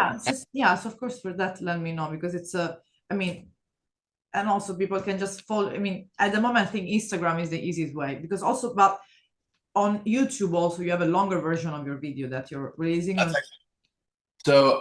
Yeah, so of course for that, let me know because it's I mean, and also people can just follow. I mean, at the moment, I think Instagram is the easiest way because also, but on YouTube also you have a longer version of your video that you're releasing on. So,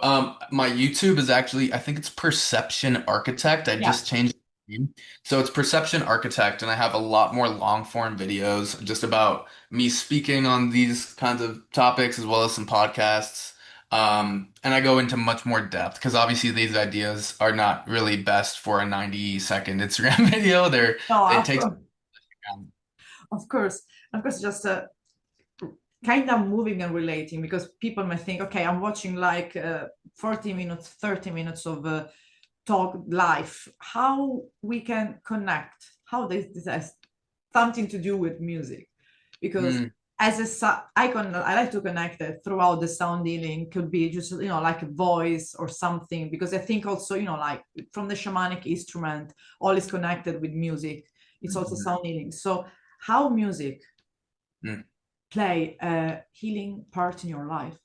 my YouTube is actually, I think it's Perception Architect. I Yeah. just changed the name. So it's Perception Architect, and I have a lot more long form videos just about me speaking on these kinds of topics as well as some podcasts. And I go into much more depth because obviously these ideas are not really best for a 90-second Instagram video. No, It takes, of course, of course, just kind of moving and relating because people may think, okay, I'm watching like 40 minutes, 30 minutes of talk live. How we can connect? How this has something to do with music? Because Mm, as icon, I like to connect it throughout the sound healing. Could be just like a voice or something. Because I think also like from the shamanic instrument, all is connected with music. It's also mm, sound healing. So how music mm. play a healing part in your life?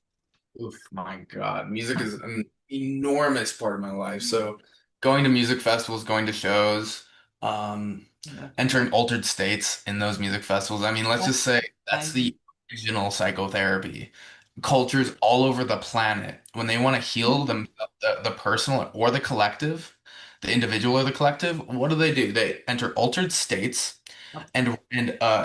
Oof, my God. Music is an enormous part of my life. So going to music festivals, going to shows, Yeah. entering altered states in those music festivals. I mean, let's That's just say that's amazing. the original psychotherapy. Cultures all over the planet, when they want to heal them, the personal or the collective, the individual or the collective, what do? They enter altered states and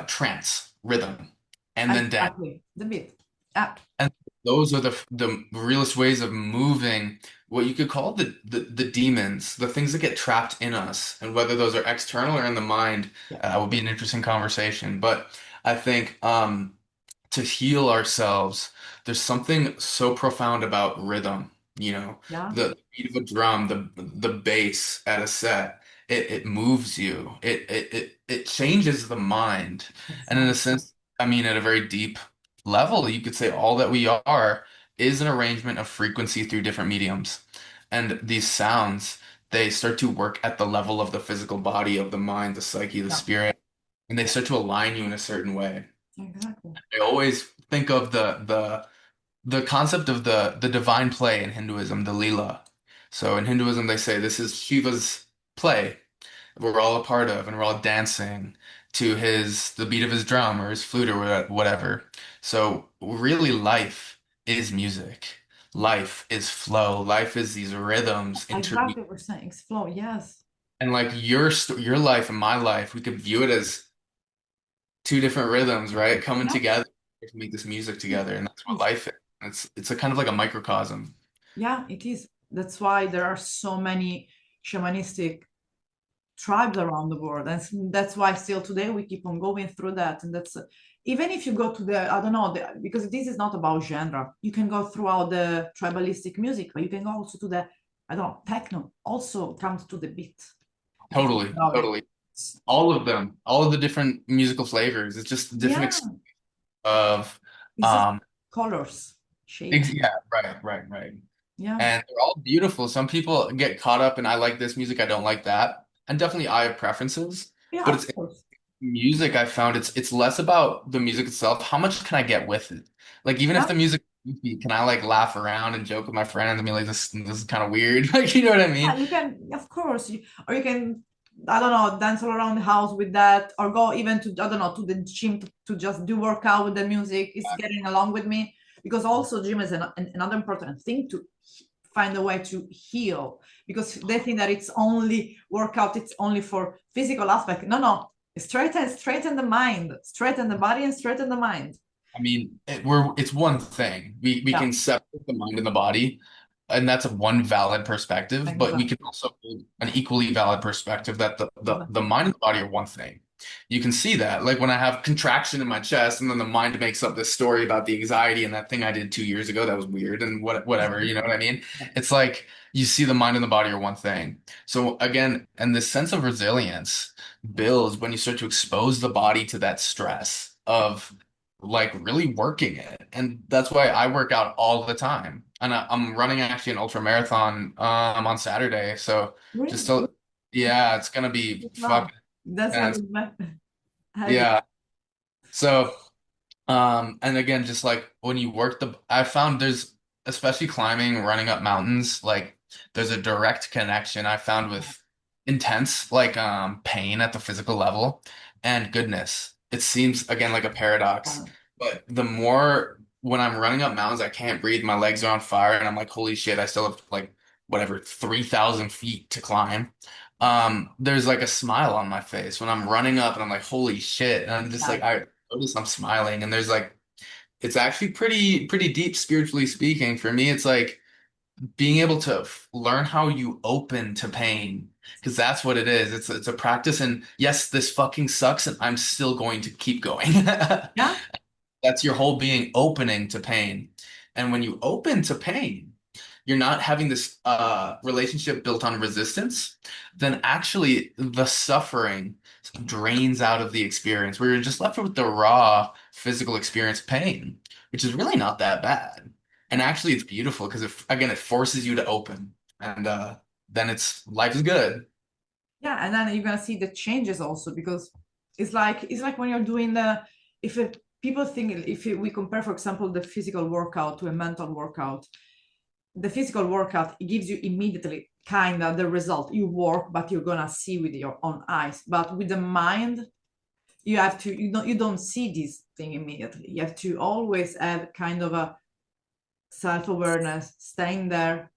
trance, rhythm, and then dance. Exactly. The bit. Yeah. And those are the realest ways of moving what you could call the demons, the things that get trapped in us, and whether those are external or in the mind, Yeah. would be an interesting conversation. But I think to heal ourselves, there's something so profound about rhythm, Yeah. the beat of a drum, the bass at a set. It moves you. It changes the mind. And in a Exactly. sense, I mean, at a very deep level, you could say all that we are is an arrangement of frequency through different mediums. And these sounds, they start to work at the level of the physical body, of the mind, the psyche, the Yeah. spirit, and they start to align you in a certain way. Exactly. I always think of the concept of the divine play in Hinduism, the Leela. So in Hinduism, they say this is Shiva's play we're all a part of, and we're all dancing to the beat of his drum or his flute or whatever. So really, life is music. Life is flow. Life is these rhythms Exactly what we're saying. Explore. Yes. and like your life and my life, we could view it as two different rhythms, right? Coming Yeah. together to make this music together, and that's what Yes. life is. It's a kind of like a microcosm. Yeah, it is. That's why there are so many shamanistic tribes around the world. And that's why still today we keep on going through that. And that's even if you go to I don't know, because this is not about genre, you can go throughout the tribalistic music, but you can go also to the, I don't know, techno also comes to the beat. If you think Totally, about it. totally. All of them, all of the different musical flavors. It's just a different Yeah, experience of it's just um colors, shapes. yeah, right. Yeah. And they're all beautiful. Some people get caught up in I like this music, I don't like that. and definitely I have preferences, Yeah, but of it's course. music. I found it's less about the music itself. How much can I get with it? Like even if Yeah, the music, can I like laugh around and joke with my friends and be like, this is kind of weird. Like you know what I yeah, mean? you can, of course, or you can, I don't know, dance all around the house with that, or go even to, I don't know, to the gym to just do workout with the music. It's getting along with me because also gym is another important thing to find a way to heal because they think that it's only workout, it's only for physical aspect. No, no, straighten the mind, straighten the body, and straighten the mind. I mean, it's one thing. We Yeah, can separate the mind and the body, and that's a one valid perspective, but we can exactly. also hold an equally valid perspective that the Exactly. mind and the body are one thing. You can see that. Like when I have contraction in my chest, and then the mind makes up this story about the anxiety and that thing I did 2 years ago that was weird and whatever, you know what I mean? Yeah. It's like you see the mind and the body are one thing. So again, and this sense of resilience builds when you start to expose the body to that stress of like really working it. And that's why I work out all the time. And I'm running actually an ultra marathon on Saturday. So just Really? to, yeah, it's gonna be Wow. fucking That's a intense. good heavy. Yeah. So and again, just like when you work I found there's, especially climbing, running up mountains, like there's a direct connection I found with intense, like, pain at the physical level and goodness. It seems again like a paradox, but the more when I'm running up mountains, I can't breathe, my legs are on fire, and I'm like, holy shit, I still have like whatever, 3,000 feet to climb. There's like a smile on my face when I'm running up and I'm like, holy shit. And I'm just like, Yeah. I notice I'm smiling, and there's like, it's actually pretty deep spiritually speaking. For me, it's like being able to learn how you open to pain, because that's what it is. It's a practice, and yes, this fucking sucks, and I'm still going to keep going. Yeah. That's your whole being, opening to pain. And when you open to pain, you're not having this relationship built on resistance, then actually the suffering drains out of the experience where you're just left with the raw physical experience pain, which is really not that bad. And actually it's beautiful because again, it forces you to open, and then it's life is good. Yeah, and then you're gonna see the changes also because it's like when you're doing the if it, people think we compare, for example, the physical workout to a mental workout, the physical workout it gives you immediately kind of the result. You work, but you're gonna see with your own eyes. But with the mind, you have to you don't see this thing immediately. You have to always have kind of a self-awareness, staying there,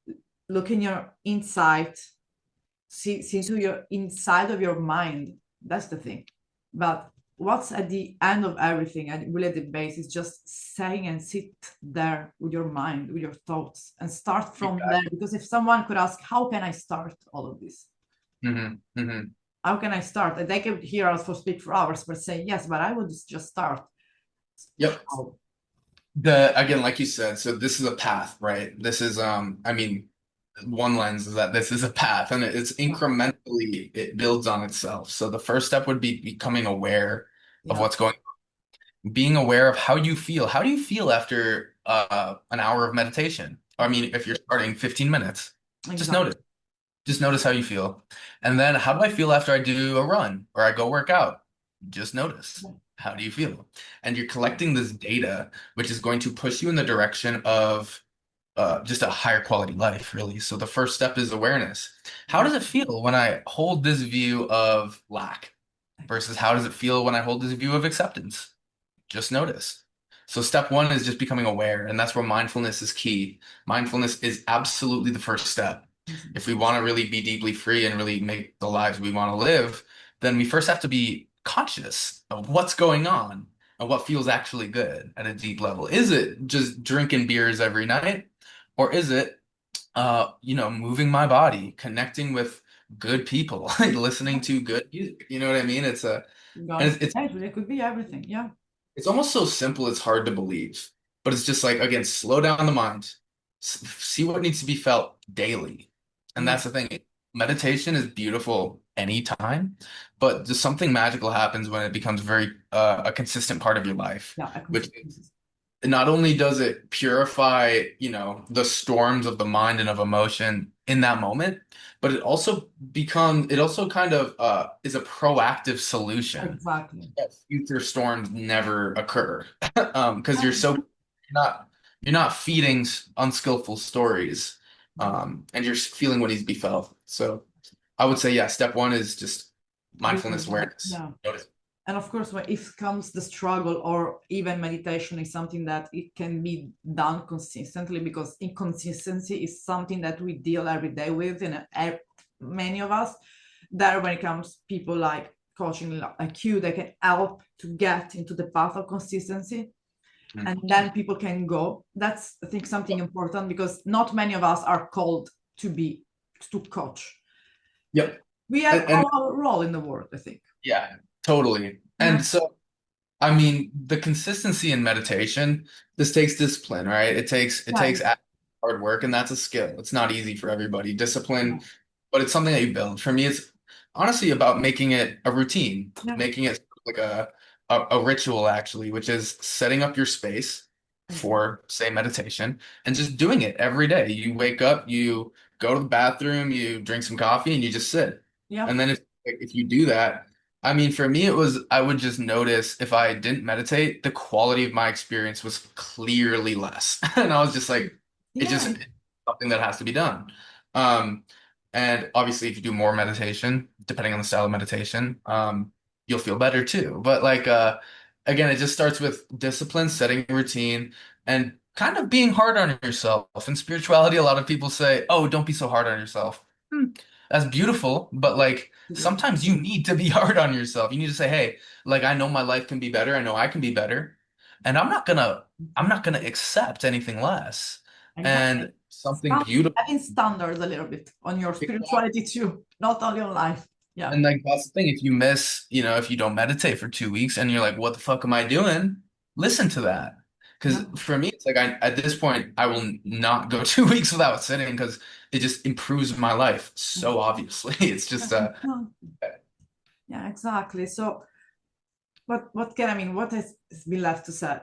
looking your insight, see to your inside of your mind. That's the thing. But what's at the end of everything and really the base is just staying and sit there with your mind, with your thoughts, and start from there. Exactly. Because if someone could ask, how can I start all of this? Hmm. Hmm. How can I start? And they could hear us for speak for hours, but say, yes, but I would just start. Yep. How? The again, like you said, so this is a path, right? This is I mean, one lens is that this is a path, and it's Yeah, incrementally, it builds on itself. So the first step would be becoming aware of yeah, what's going on, being aware of how you feel. How do you feel after an hour of meditation? Or, I mean, if you're starting 15 minutes, just exactly. notice. Just notice how you feel. And then how do I feel after I do a run or I go work out? Just notice. How do you feel? And you're collecting this data, which is going to push you in the direction of just a higher quality life, really. So the first step is awareness. How does it feel when I hold this view of lack versus how does it feel when I hold this view of acceptance? Just notice. So step one is just becoming aware, and that's where mindfulness is key. Mindfulness is absolutely the first step. If we want to really be deeply free and really make the lives we want to live, then we first have to be conscious of what's going on and what feels actually good at a deep level. Is it just drinking beers every night? Or is it moving my body, connecting with good people, like listening to good music? You know what I mean? And Guys, it's yeah, it really could be everything. Yeah. it's almost so simple it's hard to believe. But it's just like, again, slow down the mind. See what needs to be felt daily. And Yeah. that's the thing. Meditation is beautiful anytime, but just something magical happens when it becomes very a consistent part of your life, Yeah. which not only does it purify, the storms of the mind and of emotion in that moment, but it also kind of is a proactive solution Exactly. that future storms never occur. Because Yeah. you're not feeding unskillful stories, and you're feeling what needs to be felt. So I would say, yeah, step one is just mindfulness Really, awareness. yeah. Notice. And of course, when if comes the struggle, or even meditation is something that it can be done consistently, because inconsistency is something that we deal every day with, and many of us. There, when it comes people like coaching like you, they can help to get into the path of consistency, Mm. and then people can go. That's, I think, something important, because not many of us are called to coach. Yep. We have And our role in the world, I think. yeah, totally. Yeah. And so I mean, the consistency in meditation, this takes discipline, right? It Yeah. takes hard work, and that's a skill. It's not easy for everybody. Yeah. Discipline, but it's something that you build. For me, it's honestly about making it a routine, Yeah. making it like a ritual actually, which is setting up your space Exactly. for, say, meditation and just doing it every day. You wake up, you go to the bathroom, you drink some coffee, and you just sit. Yeah. And then if you do that, I mean, for me, it was, I would just notice if I didn't meditate, the quality of my experience was clearly less. And I was just like, it Yeah. just it's something that has to be done. Um, and obviously, if you do more meditation, depending on the style of meditation, you'll feel better too. But like, again, it just starts with discipline, setting a routine, and kind of being hard on yourself. In spirituality, a lot of people say, "Oh, don't be so hard on yourself." That's beautiful, but like sometimes you need to be hard on yourself. You need to say, "Hey, like I know my life can be better. I know I can be better, and I'm not gonna accept anything less." Exactly. And something beautiful. Having standards a little bit on your spirituality too, not only on life. Yeah. And like that's the thing. If you miss, if you don't meditate for 2 weeks and you're like, "What the fuck am I doing?" Listen to that. Yeah. Because for me, it's like at this point, I will not go 2 weeks without sitting because it just improves my life so obviously. It's just Yeah, exactly. So what has been left to say?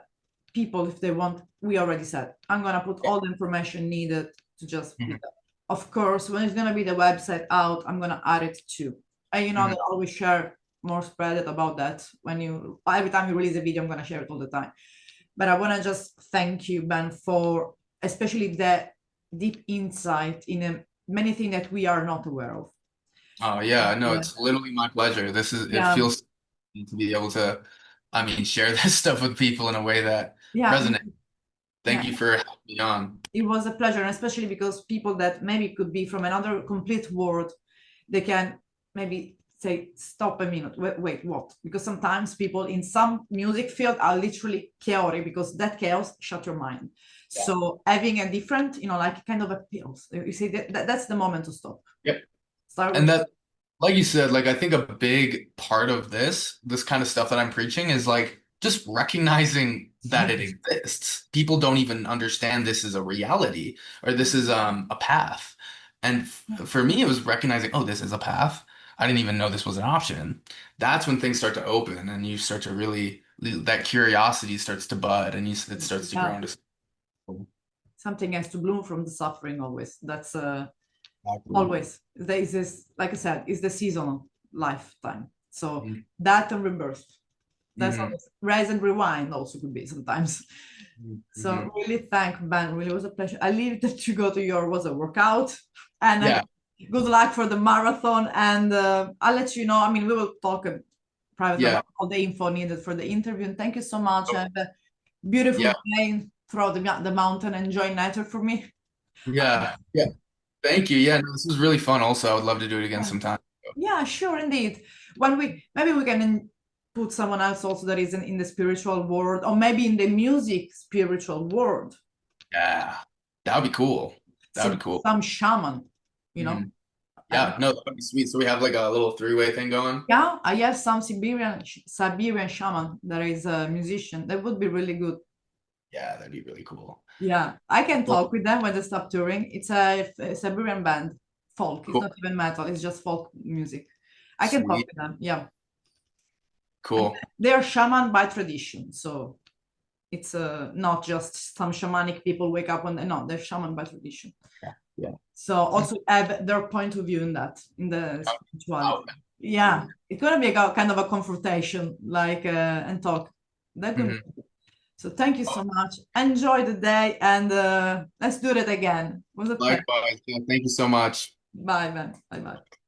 People, if they want, we already said, I'm gonna put all the information needed to just be Mhm, done. Of course, when it's gonna be the website out, I'm gonna add it too. And you know mhm. that I always share more spread it about that. When you every time you release a video, I'm gonna share it all the time. But I wanna just thank you, Ben, for especially the deep insight in many things that we are not aware of. Oh yeah, no, Yeah. it's literally my pleasure. It Yeah. feels to be able to, I mean, share this stuff with people in a way that Yeah. resonates. Yeah. Thank you for having me on. It was a pleasure, and especially because people that maybe could be from another complete world, they can maybe say, stop a minute, wait, what? Because sometimes people in some music field are literally chaotic, because that chaos shut your mind. Yeah. So having a different, like kind of a pills, you see, that's the moment to stop. Yep. Start And with, that, like you said, like I think a big part of this kind of stuff that I'm preaching is like just recognizing that it exists. People don't even understand this is a reality or this is a path. And for me, it was recognizing, oh, this is a path. I didn't even know this was an option. That's when things start to open and you start to really that curiosity starts to bud and it starts to grow yeah, into something has to bloom from the suffering always. That's something. always there is this, like I said, is the seasonal lifetime. So that and rebirth, that's Mm-hmm. always rise and rewind also could be sometimes. Hmm. So really thank Ben, really was a pleasure. I leave that to go to your was a workout, and Yeah. good luck for the marathon, and I'll let you know. I mean, we will talk privately Yeah. about all the info needed for the interview, and thank you so much. Have a beautiful Yeah. day throughout the mountain. Enjoy nature for me. Yeah. Yeah. Thank you. Yeah, no, this was really fun also. I would love to do it again Yeah. sometime. Yeah, sure, indeed. When we maybe we can put someone else also that is in the spiritual world, or maybe in the music spiritual world. Yeah. That would be cool. That would be cool. Some shaman, you know. Mhm. And Yeah, no, that would be sweet. So we have like a little three-way thing going. yeah, I have some Siberian shaman that is a musician. That would be really good. Yeah, that'd be really cool. Yeah, I can Cool. talk with them when they stop touring. It's a Siberian band, folk. It's Cool. not even metal. It's just folk music. I can talk Sweet. with them. Yeah, and Cool. they are shaman by tradition, so it's not just some shamanic people wake up and no, they're shaman by tradition. Yeah. So also have their point of view in that, in the spirituality. Out. Yeah, it's gonna be a kind of a confrontation, like and talk. That gonna Mhm. So thank you so much. Enjoy the day, and let's do it again. It was a pleasure. Likewise. Yeah, thank you so much. Bye, man. Bye, bye.